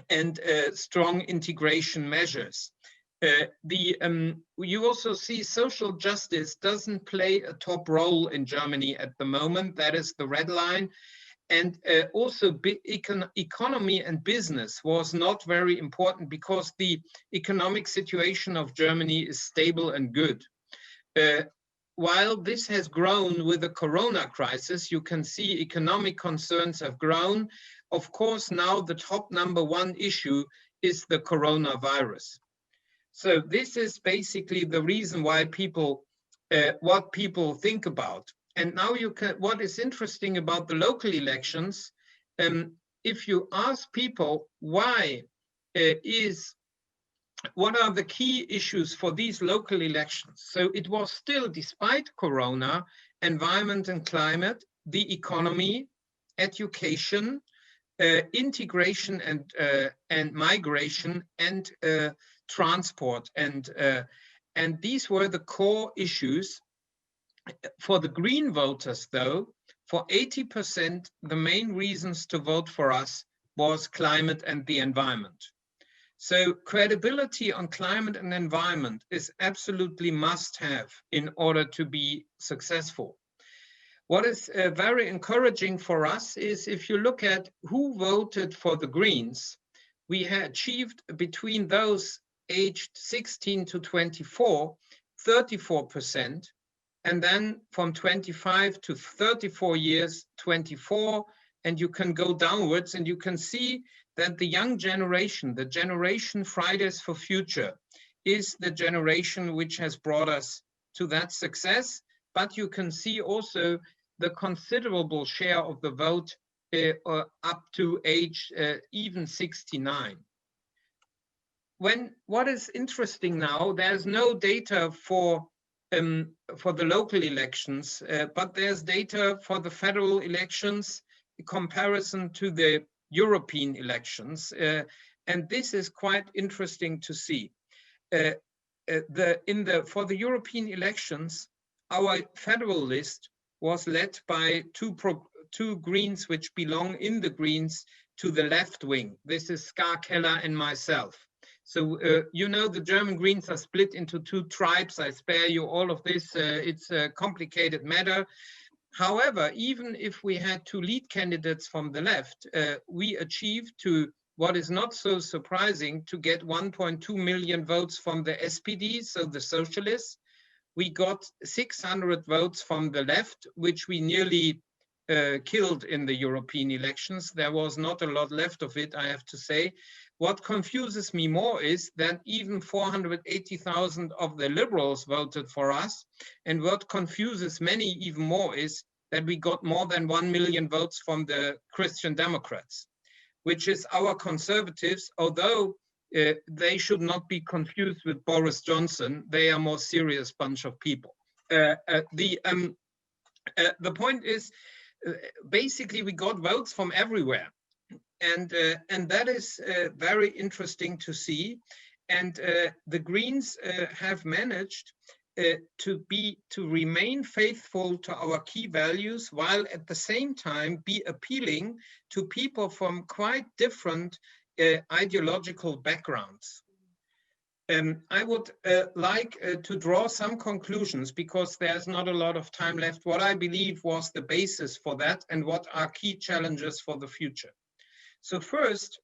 and strong integration measures. You also see social justice doesn't play a top role in Germany at the moment. That is the red line. And also economy and business was not very important because the economic situation of Germany is stable and good. While this has grown with the corona crisis, you can see economic concerns have grown. Of course, now the top #1 issue is the coronavirus. So this is basically the reason why people, what people think about. And now what is interesting about the local elections, if you ask people what are the key issues for these local elections? So it was still, despite corona, environment and climate, the economy, education, integration and migration, and transport. And these were the core issues. For the Green voters, though, for 80%, the main reasons to vote for us was climate and the environment. So credibility on climate and environment is absolutely must-have in order to be successful. What is very encouraging for us is if you look at who voted for the Greens, we had achieved between those aged 16 to 24, 34%, and then from 25 to 34 years, 24, and you can go downwards and you can see that the young generation, the generation Fridays for Future, is the generation which has brought us to that success. But you can see also the considerable share of the vote or up to age even 69. What is interesting now, there's no data for the local elections, but there's data for the federal elections in comparison to the European elections, and this is quite interesting to see. For the European elections, our federal list was led by two Greens which belong in the Greens to the left wing. This is Ska Keller and myself. So, you know, the German Greens are split into two tribes. I spare you all of this. It's a complicated matter. However, even if we had two lead candidates from the left, we achieved to, what is not so surprising, to get 1.2 million votes from the SPD, so the socialists. We got 600 votes from the left, which we nearly killed in the European elections. There was not a lot left of it, I have to say. What confuses me more is that even 480,000 of the liberals voted for us. And what confuses many even more is that we got more than 1 million votes from the Christian Democrats, which is our conservatives, although they should not be confused with Boris Johnson. They are a more serious bunch of people. The point is, basically, we got votes from everywhere. And that is very interesting to see. And the Greens have managed to remain faithful to our key values, while at the same time be appealing to people from quite different ideological backgrounds. I would like to draw some conclusions, because there's not a lot of time left, what I believe was the basis for that and what are key challenges for the future. So first,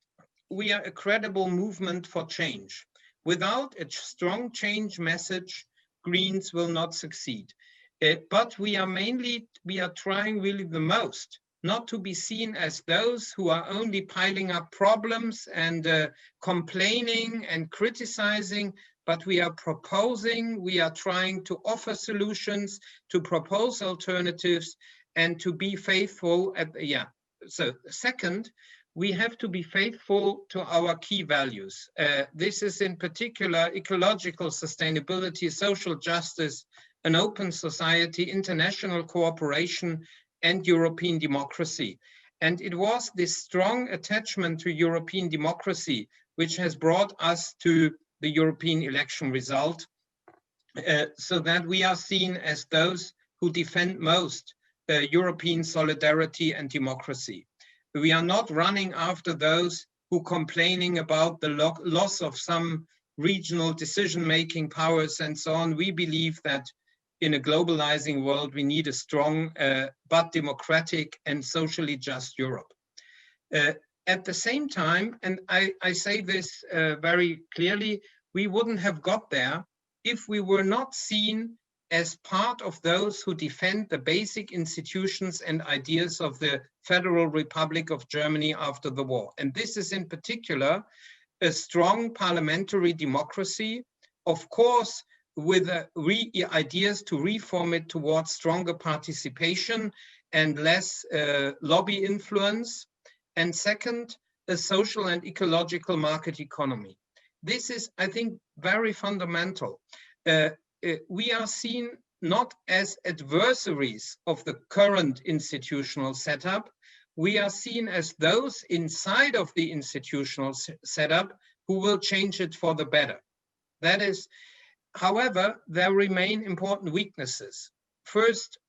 we are a credible movement for change. Without a strong change message, Greens will not succeed. But we are trying really the most not to be seen as those who are only piling up problems and complaining and criticizing, but we are proposing, we are trying to offer solutions, to propose alternatives, and to be faithful So second, we have to be faithful to our key values. This is in particular ecological sustainability, social justice, an open society, international cooperation, and European democracy. And it was this strong attachment to European democracy which has brought us to the European election result, so that we are seen as those who defend most European solidarity and democracy. We are not running after those who complaining about the loss of some regional decision-making powers and so on. We believe that in a globalizing world, we need a strong but democratic and socially just Europe. At the same time, and I say this very clearly, we wouldn't have got there if we were not seen as part of those who defend the basic institutions and ideas of the Federal Republic of Germany after the war. And this is in particular a strong parliamentary democracy, of course, with ideas to reform it towards stronger participation and less lobby influence. And second, a social and ecological market economy. This is, I think, very fundamental. We are seen not as adversaries of the current institutional setup. We are seen as those inside of the institutional setup who will change it for the better. That is, however, there remain important weaknesses. First,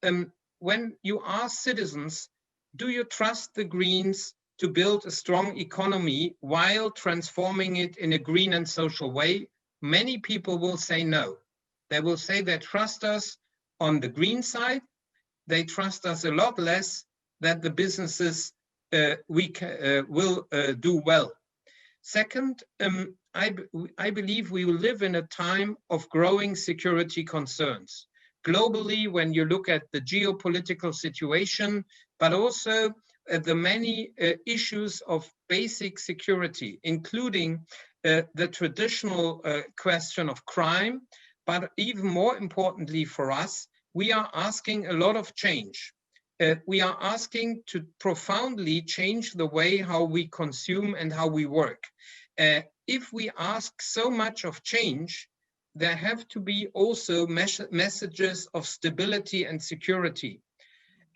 when you ask citizens, do you trust the Greens to build a strong economy while transforming it in a green and social way? Many people will say no. They will say they trust us on the green side. They trust us a lot less that the businesses will do well. Second, I believe we will live in a time of growing security concerns. Globally, when you look at the geopolitical situation, but also the many issues of basic security, including the traditional question of crime, but even more importantly for us, we are asking a lot of change. we are asking to profoundly change the way how we consume and how we work. If we ask so much of change, there have to be also messages of stability and security.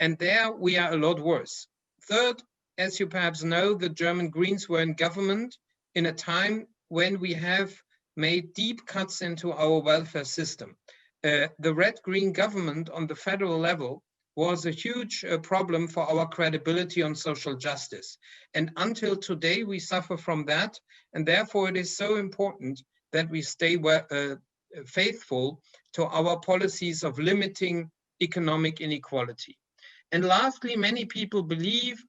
And there we are a lot worse. Third, as you perhaps know, the German Greens were in government in a time when we have made deep cuts into our welfare system. The red-green government on the federal level was a huge problem for our credibility on social justice. And until today, we suffer from that. And therefore, it is so important that we stay faithful to our policies of limiting economic inequality. And lastly, many people believe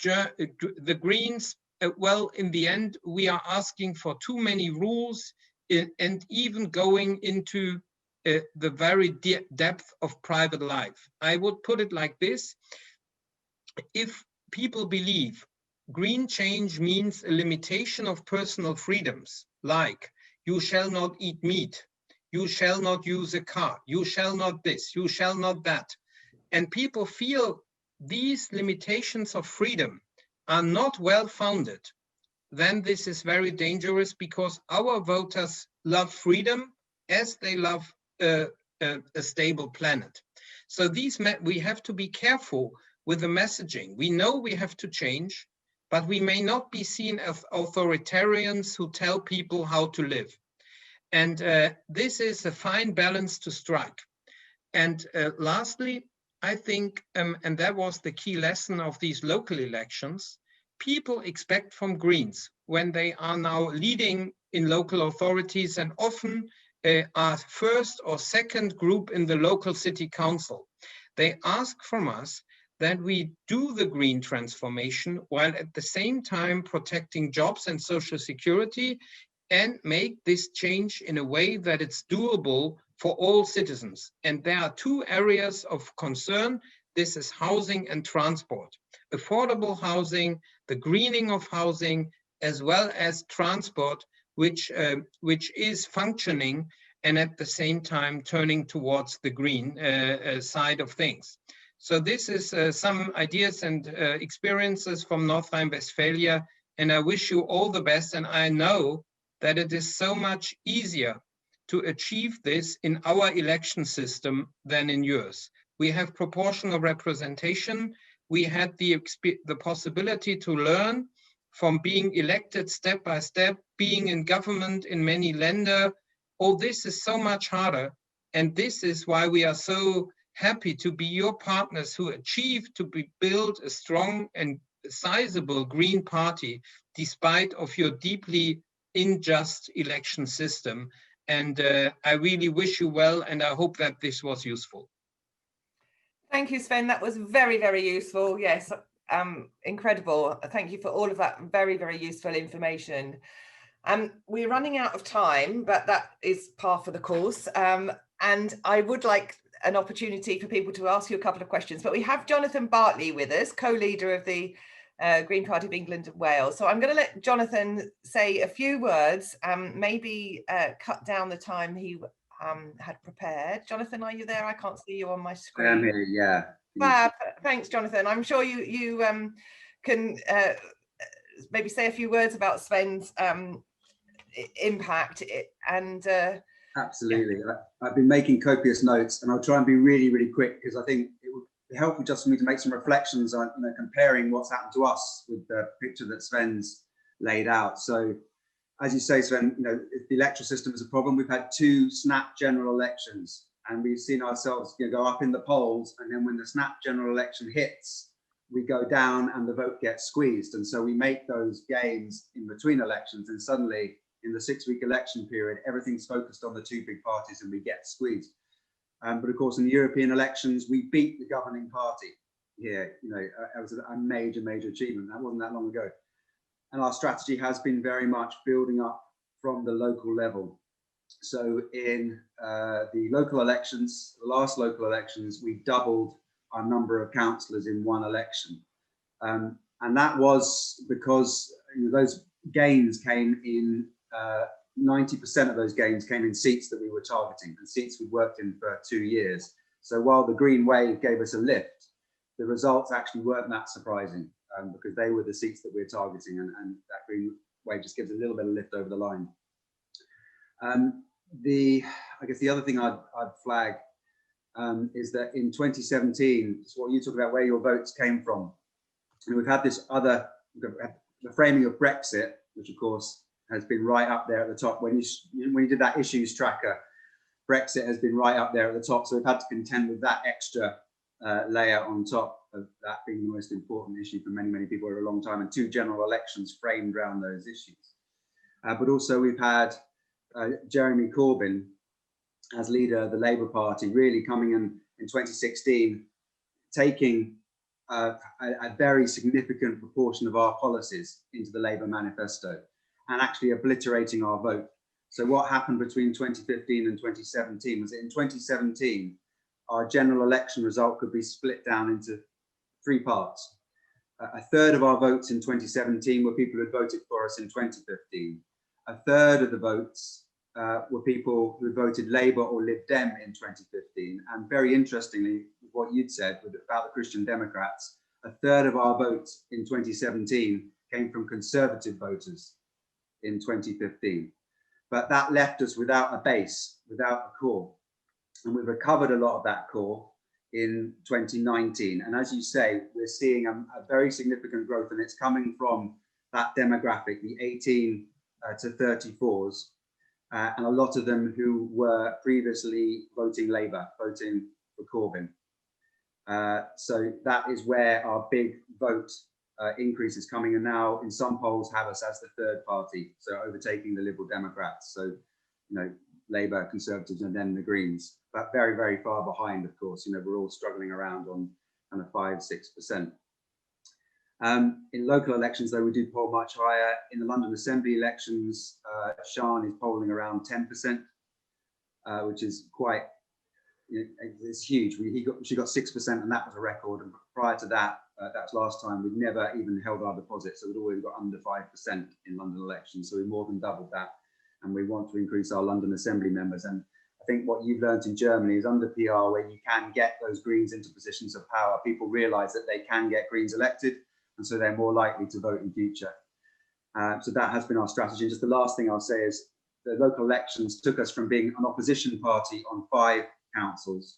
the Greens, well, in the end, we are asking for too many rules and even going into the very depth of private life. I would put it like this. If people believe green change means a limitation of personal freedoms, like you shall not eat meat, you shall not use a car, you shall not this, you shall not that, and people feel these limitations of freedom are not well founded, then this is very dangerous, because our voters love freedom as they love a stable planet. So we have to be careful with the messaging. We know we have to change, but we may not be seen as authoritarians who tell people how to live. And this is a fine balance to strike. And lastly, I think, and that was the key lesson of these local elections, people expect from Greens, when they are now leading in local authorities and often are first or second group in the local city council, they ask from us that we do the green transformation while at the same time protecting jobs and social security, and make this change in a way that it's doable for all citizens. And there are two areas of concern. This is housing and transport. Affordable housing, the greening of housing, as well as transport, which is functioning and at the same time turning towards the green side of things. So this is some ideas and experiences from North Rhine-Westphalia, and I wish you all the best. And I know that it is so much easier to achieve this in our election system than in yours. We have proportional representation. We had the possibility to learn from being elected step by step, being in government in many länder. Oh, this is so much harder. And this is why we are so happy to be your partners who achieve to build a strong and sizable Green Party, despite of your deeply unjust election system. And I really wish you well, and I hope that this was useful. Thank you, Sven. That was very, very useful. Yes, incredible. Thank you for all of that very, very useful information. We're running out of time, but that is par for the course. And I would like an opportunity for people to ask you a couple of questions, but we have Jonathan Bartley with us, co-leader of the Green Party of England and Wales. So I'm going to let Jonathan say a few words, maybe cut down the time he had prepared. Jonathan, are you there? I can't see you on my screen. I am here, yeah. Thanks, Jonathan. I'm sure you can maybe say a few words about Sven's impact and absolutely. Yeah. I've been making copious notes, and I'll try and be really, really quick, because I think it would be helpful just for me to make some reflections on comparing what's happened to us with the picture that Sven's laid out. So, as you say, Sven, if the electoral system is a problem, we've had 2 snap general elections, and we've seen ourselves go up in the polls, and then when the snap general election hits, we go down and the vote gets squeezed. And so we make those gains in between elections, and suddenly in the 6-week election period, everything's focused on the 2 big parties and we get squeezed. But of course, in the European elections, we beat the governing party here. It was a major, major achievement. That wasn't that long ago. And our strategy has been very much building up from the local level. So in the local elections, the last local elections, we doubled our number of councillors in one election. And that was because those gains came in, 90% of those gains came in seats that we were targeting, and seats we'd worked in for 2 years. So while the Green Wave gave us a lift, the results actually weren't that surprising, because they were the seats that we're targeting, and that Green Wave just gives a little bit of lift over the line. I guess the other thing I'd flag is that in 2017, it's what you talk about, where your votes came from. And we've had this other, the framing of Brexit, which of course has been right up there at the top. When you did that issues tracker, Brexit has been right up there at the top. So we've had to contend with that extra layer on top of that being the most important issue for many, many people for a long time, and 2 general elections framed around those issues. But also we've had Jeremy Corbyn as leader of the Labour Party really coming in 2016, taking a very significant proportion of our policies into the Labour manifesto and actually obliterating our vote. So what happened between 2015 and 2017 was that in 2017, our general election result could be split down into 3 parts. A third of our votes in 2017 were people who had voted for us in 2015. A third of the votes were people who voted Labour or Lib Dem in 2015. And very interestingly, what you'd said about the Christian Democrats, a third of our votes in 2017 came from Conservative voters in 2015. But that left us without a base, without a core. And we've recovered a lot of that core in 2019. And as you say, we're seeing a very significant growth, and it's coming from that demographic, the 18 to 34s, and a lot of them who were previously voting Labour, voting for Corbyn. So that is where our big vote increase is coming, and now in some polls have us as the 3rd party, so overtaking the Liberal Democrats. So, you know, Labour, Conservatives, and then the Greens, but very, very far behind, of course. You know, we're all struggling around on kind of 5–6%. In local elections, though, we do poll much higher. In the London Assembly elections, Sian is polling around 10%, which is quite, it's huge. She got 6%, and that was a record. And prior to that, that was last time, we'd never even held our deposit, so we'd always got under 5% in London elections. So we more than doubled that, and we want to increase our London Assembly members. And I think what you've learned in Germany is under PR, where you can get those Greens into positions of power, people realise that they can get Greens elected, and so they're more likely to vote in future. So that has been our strategy. And just the last thing I'll say is the local elections took us from being an opposition party on 5 councils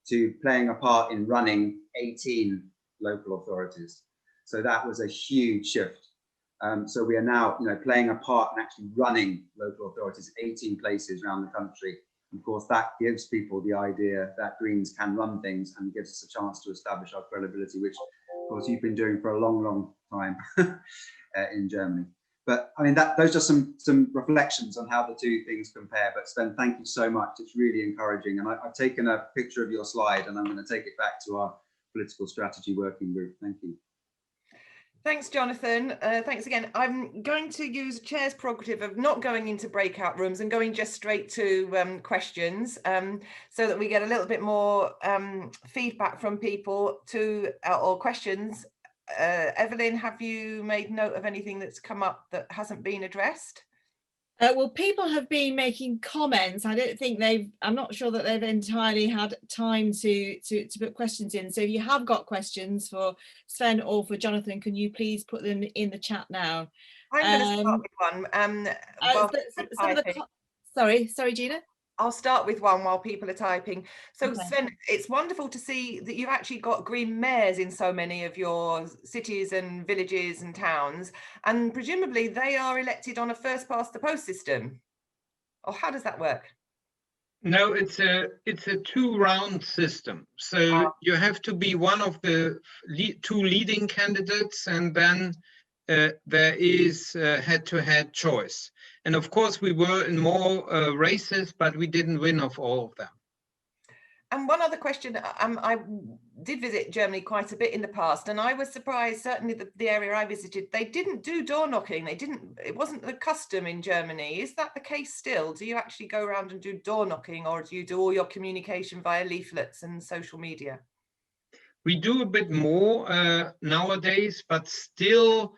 to playing a part in running 18 local authorities. So that was a huge shift. So we are now, you know, playing a part in actually running local authorities, 18 places around the country. And of course, that gives people the idea that Greens can run things and gives us a chance to establish our credibility, which of course you've been doing for a long, long time in Germany. But I mean, those are some reflections on how the 2 things compare. But Sven, thank you so much. It's really encouraging. And I've taken a picture of your slide, and I'm going to take it back to our political strategy working group. Thank you. Thanks, Jonathan. Thanks again. I'm going to use Chair's prerogative of not going into breakout rooms and going just straight to questions, so that we get a little bit more feedback from people or questions. Evelyn, have you made note of anything that's come up that hasn't been addressed? Well, people have been making comments. I don't think I'm not sure that they've entirely had time to put questions in. So if you have got questions for Sven or for Jonathan, can you please put them in the chat now? I'm going to start with one. Sorry, Gina. I'll start with one while people are typing. So Okay. Sven, it's wonderful to see that you've actually got Green mayors in so many of your cities and villages and towns, and presumably they are elected on a first past the post system. Or how does that work? No, it's a 2-round system. So you have to be one of the 2 leading candidates, and then there is head-to-head choice. And of course, we were in more races, but we didn't win of all of them. And one other question, I did visit Germany quite a bit in the past, and I was surprised, certainly the area I visited, they didn't do door knocking. It wasn't the custom in Germany. Is that the case still? Do you actually go around and do door knocking, or do you do all your communication via leaflets and social media? We do a bit more nowadays, but still,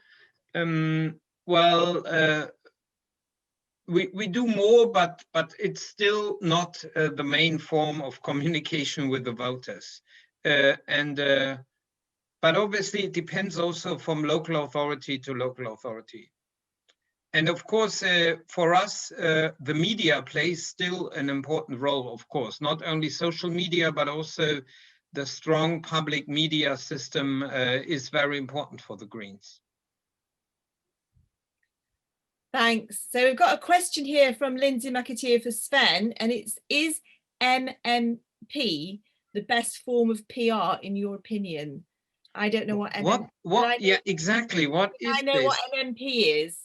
we do more, but it's still not the main form of communication with the voters. but obviously it depends also from local authority to local authority. And of course, for us, the media plays still an important role, of course, not only social media, but also the strong public media system is very important for the Greens. Thanks. So we've got a question here from Lindsay McAteer for Sven, and it's, is MMP the best form of PR in your opinion? I don't know what MMP What? Yeah, exactly. What is I know this? what MMP is.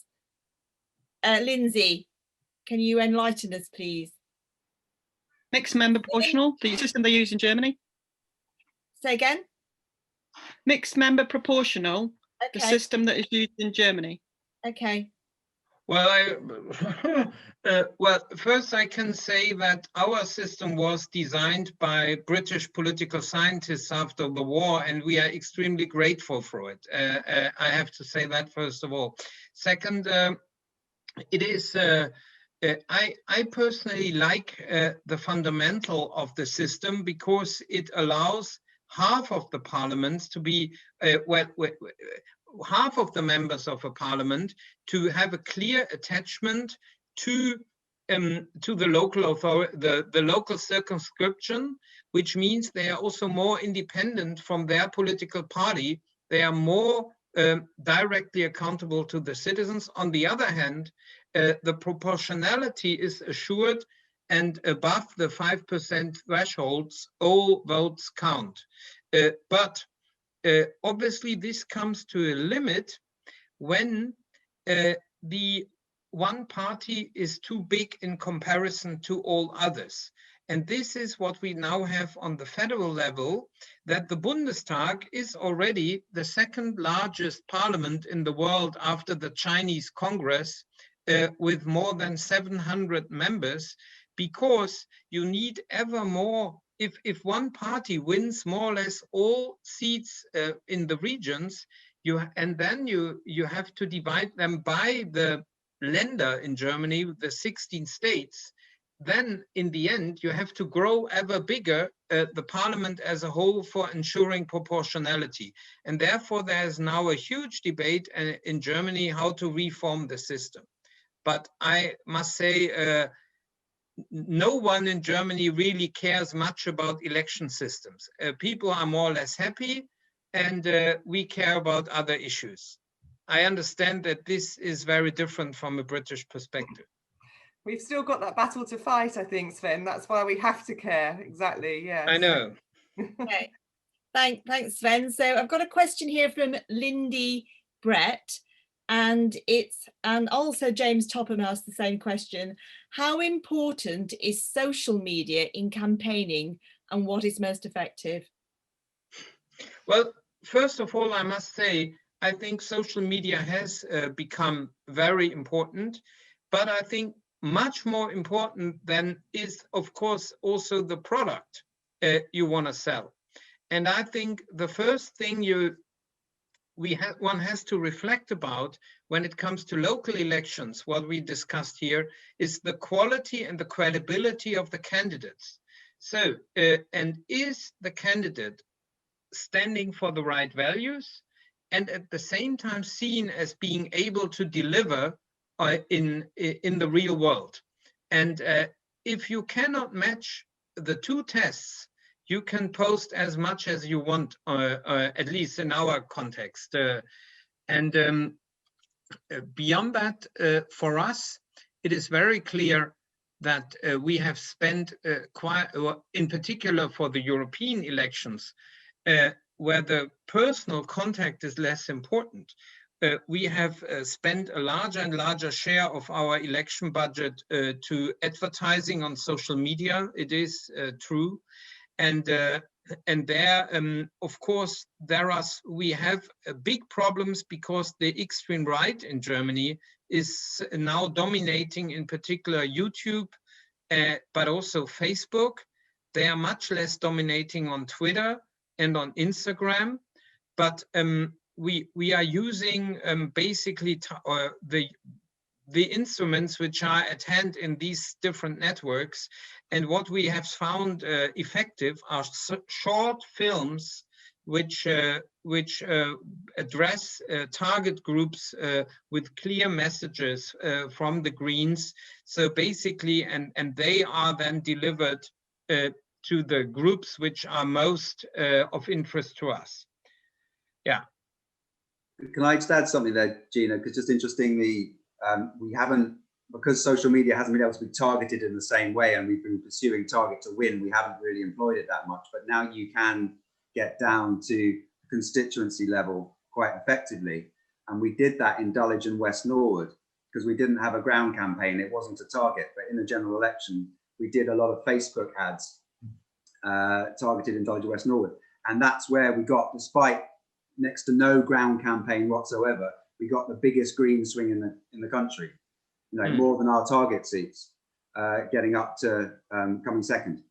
Lindsay, can you enlighten us, please? Mixed member proportional, the system they use in Germany. Say again? Mixed member proportional, the Okay. system that is used in Germany. Okay. Well, well, first I can say that our system was designed by British political scientists after the war, and we are extremely grateful for it. I have to say that first of all. Second, it is. I personally like the fundamental of the system because it allows half of the parliaments to be half of the members of a parliament to have a clear attachment to the local authority, the local circumscription, which means they are also more independent from their political party. They are more directly accountable to the citizens. On the other hand, the proportionality is assured, and above the 5% thresholds, all votes count. But obviously, this comes to a limit when the one party is too big in comparison to all others. And this is what we now have on the federal level, that the Bundestag is already the second largest parliament in the world after the Chinese Congress, with more than 700 members, because you need ever more. If one party wins more or less all seats in the regions, then you have to divide them by the Länder in Germany, the 16 states, then in the end you have to grow ever bigger the parliament as a whole for ensuring proportionality. And therefore there is now a huge debate in Germany how to reform the system. But I must say, no one in Germany really cares much about election systems. People are more or less happy, and we care about other issues. I understand that this is very different from a British perspective. We've still got that battle to fight, I think, Sven. That's why we have to care. Exactly, yes. I know. Okay. Thanks, Sven. So I've got a question here from Lindy Brett. And also James Topham asked the same question. How important is social media in campaigning, and what is most effective? Well, first of all, I must say, I think social media has become very important, but I think much more important than is, of course, also the product you want to sell. And I think the first thing one has to reflect about when it comes to local elections, what we discussed here, is the quality and the credibility of the candidates. So, and is the candidate standing for the right values and at the same time seen as being able to deliver in the real world? And if you cannot match the two tests, you can post as much as you want, at least in our context. And beyond that, for us, it is very clear that we have spent in particular for the European elections, where the personal contact is less important. We have spent a larger and larger share of our election budget to advertising on social media. It is true. And there, of course, we have big problems because the extreme right in Germany is now dominating, in particular YouTube, but also Facebook. They are much less dominating on Twitter and on Instagram, but we are using basically the instruments which are at hand in these different networks. And what we have found effective are short films which address target groups with clear messages from the Greens. So basically, and they are then delivered to the groups which are most of interest to us. Yeah. Can I just add something there, Gina? Because just interestingly, we haven't, because social media hasn't been able to be targeted in the same way, and we've been pursuing target to win, we haven't really employed it that much. But now you can get down to constituency level quite effectively. And we did that in Dulwich and West Norwood because we didn't have a ground campaign. It wasn't a target, but in the general election, we did a lot of Facebook ads targeted in Dulwich and West Norwood. And that's where we got, despite next to no ground campaign whatsoever, we got the biggest green swing in the country, you know, more than our target seats, getting up to coming second.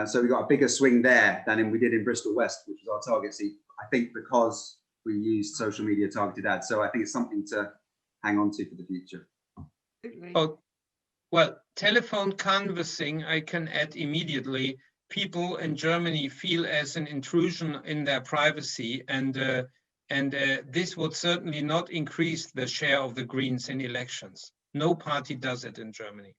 So we got a bigger swing there than we did in Bristol West, which was our target seat, I think because we used social media targeted ads. So I think it's something to hang on to for the future. Oh, well, telephone canvassing, I can add immediately. People in Germany feel as an intrusion in their privacy, and this would certainly not increase the share of the Greens in elections. No party does it in Germany.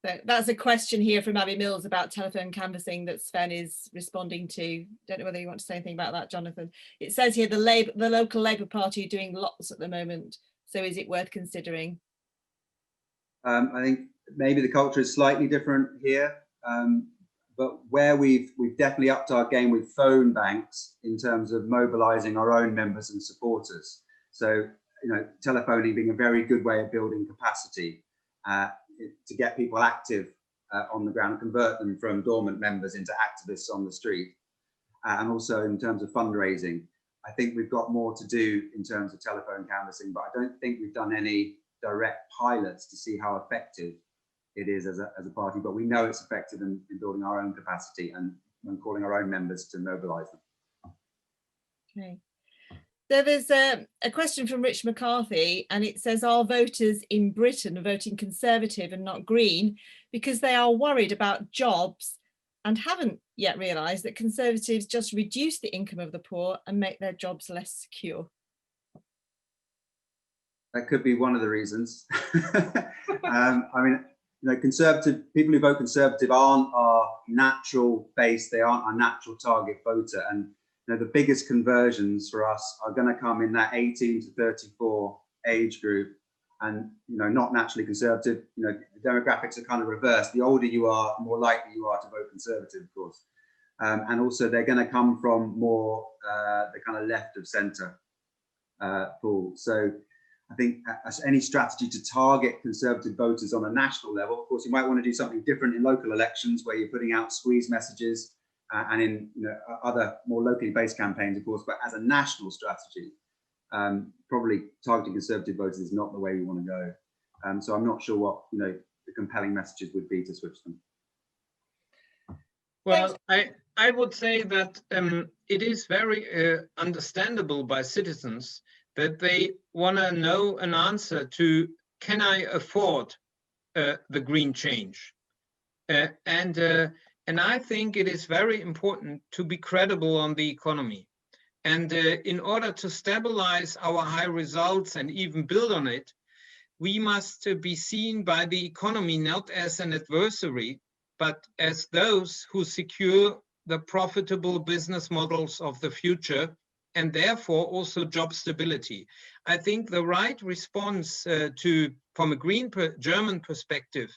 So that's a question here from Abby Mills about telephone canvassing that Sven is responding to. Don't know whether you want to say anything about that, Jonathan. It says here the local Labour Party are doing lots at the moment. So is it worth considering? I think maybe the culture is slightly different here, but where we've definitely upped our game with phone banks in terms of mobilising our own members and supporters. So, you know, telephoning being a very good way of building capacity to get people active on the ground, convert them from dormant members into activists on the street. And also in terms of fundraising, I think we've got more to do in terms of telephone canvassing, but I don't think we've done any direct pilots to see how effective it is as a party, but we know it's effective in building our own capacity and calling our own members to mobilise them. Okay. There was a question from Rich McCarthy, and it says, are voters in Britain voting Conservative and not Green because they are worried about jobs and haven't yet realised that Conservatives just reduce the income of the poor and make their jobs less secure? That could be one of the reasons. I mean, you know, people who vote Conservative aren't our natural base, they aren't our natural target voter. And you know, the biggest conversions for us are going to come in that 18 to 34 age group, and you know, not naturally Conservative. You know, the demographics are kind of reversed. The older you are, the more likely you are to vote Conservative, of course. And also, they're going to come from more the kind of left of centre pool. So I think as any strategy to target Conservative voters on a national level, of course, you might want to do something different in local elections where you're putting out squeeze messages. And in other more locally based campaigns, of course, but as a national strategy, probably targeting Conservative voters is not the way we want to go. So I'm not sure what the compelling messages would be to switch them. Well, I would say that it is very understandable by citizens that they want to know an answer to, can I afford the green change? And I think it is very important to be credible on the economy. And in order to stabilize our high results and even build on it, we must be seen by the economy not as an adversary, but as those who secure the profitable business models of the future and therefore also job stability. I think the right response from a green German perspective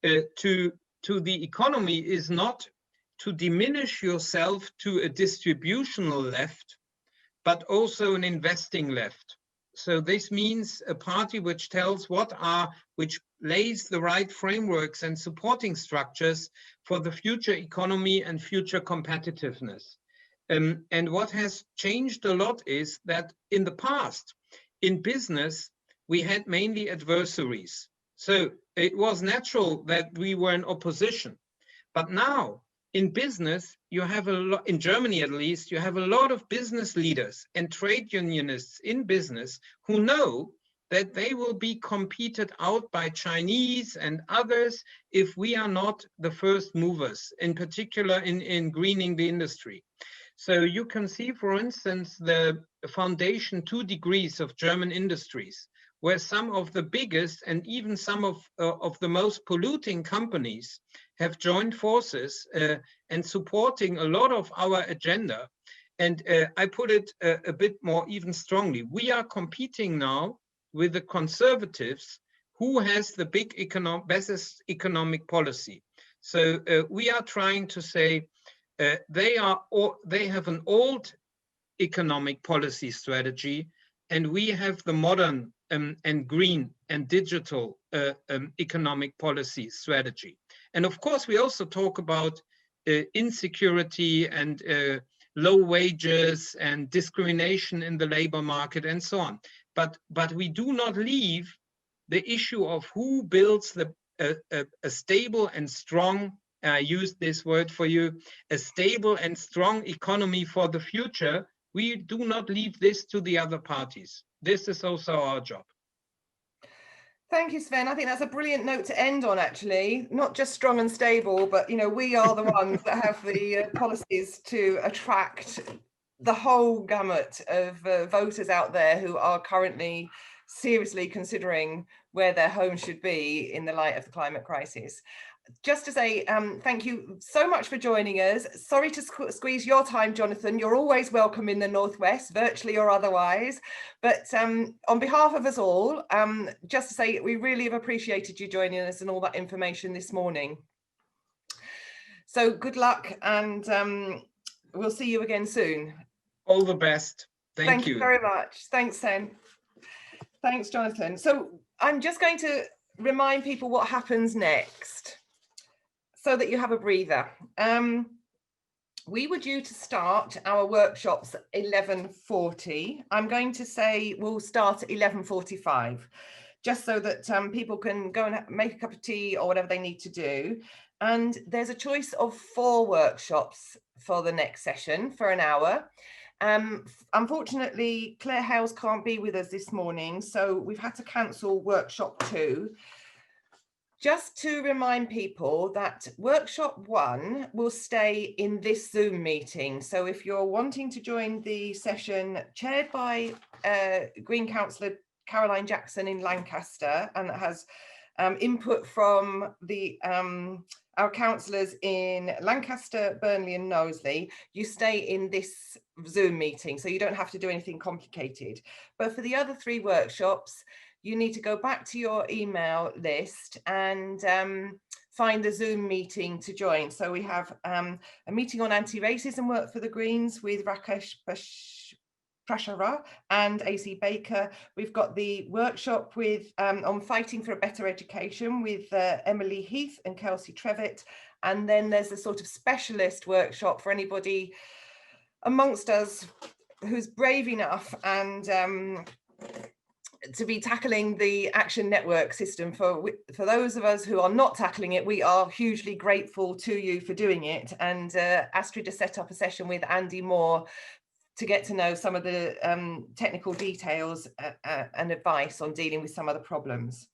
to the economy is not to diminish yourself to a distributional left, but also an investing left. So this means a party which tells which lays the right frameworks and supporting structures for the future economy and future competitiveness. And what has changed a lot is that in the past, in business, we had mainly adversaries. So it was natural that we were in opposition. But now in business, you have a lot, in Germany at least, you have a lot of business leaders and trade unionists in business who know that they will be competed out by Chinese and others if we are not the first movers, in particular in greening the industry. So you can see, for instance, the foundation 2 degrees of German industries, where some of the biggest and even some of the most polluting companies have joined forces and supporting a lot of our agenda. And I put it a bit more even strongly. We are competing now with the conservatives, who has the best economic policy. So we are trying to say they have an old economic policy strategy, and we have the modern and green and digital economic policy strategy. And of course, we also talk about insecurity and low wages and discrimination in the labor market and so on. But we do not leave the issue of who builds a stable and strong, I use this word for you, a stable and strong economy for the future. We do not leave this to the other parties. This is also our job. Thank you, Sven. I think that's a brilliant note to end on, actually. Not just strong and stable, but, you know, we are the ones that have the policies to attract the whole gamut of voters out there who are currently seriously considering where their home should be in the light of the climate crisis. Just to say thank you so much for joining us. Sorry to squeeze your time, Jonathan. You're always welcome in the Northwest, virtually or otherwise. But on behalf of us all, just to say we really have appreciated you joining us and all that information this morning. So good luck, and we'll see you again soon. All the best. Thank you very much. Thanks, Sen. Thanks, Jonathan. So I'm just going to remind people what happens next, so that you have a breather. We were due to start our workshops at 11:40. I'm going to say we'll start at 11:45, just so that people can go and make a cup of tea or whatever they need to do. And there's a choice of 4 workshops for the next session for an hour. Unfortunately, Claire Hales can't be with us this morning, so we've had to cancel workshop 2. Just to remind people that workshop 1 will stay in this Zoom meeting. So if you're wanting to join the session chaired by Green Councillor Caroline Jackson in Lancaster, and that has input from the our councillors in Lancaster, Burnley and Knowsley, you stay in this Zoom meeting, so you don't have to do anything complicated. But for the other 3 workshops, you need to go back to your email list and find the Zoom meeting to join. So we have a meeting on anti-racism work for the Greens with Rakesh Prashara and AC Baker. We've got the workshop with on fighting for a better education with Emily Heath and Kelsey Trevitt. And then there's a sort of specialist workshop for anybody amongst us who's brave enough and to be tackling the Action Network system. For those of us who are not tackling it, we are hugely grateful to you for doing it. And Astrid has set up a session with Andy Moore to get to know some of the technical details and advice on dealing with some of the problems.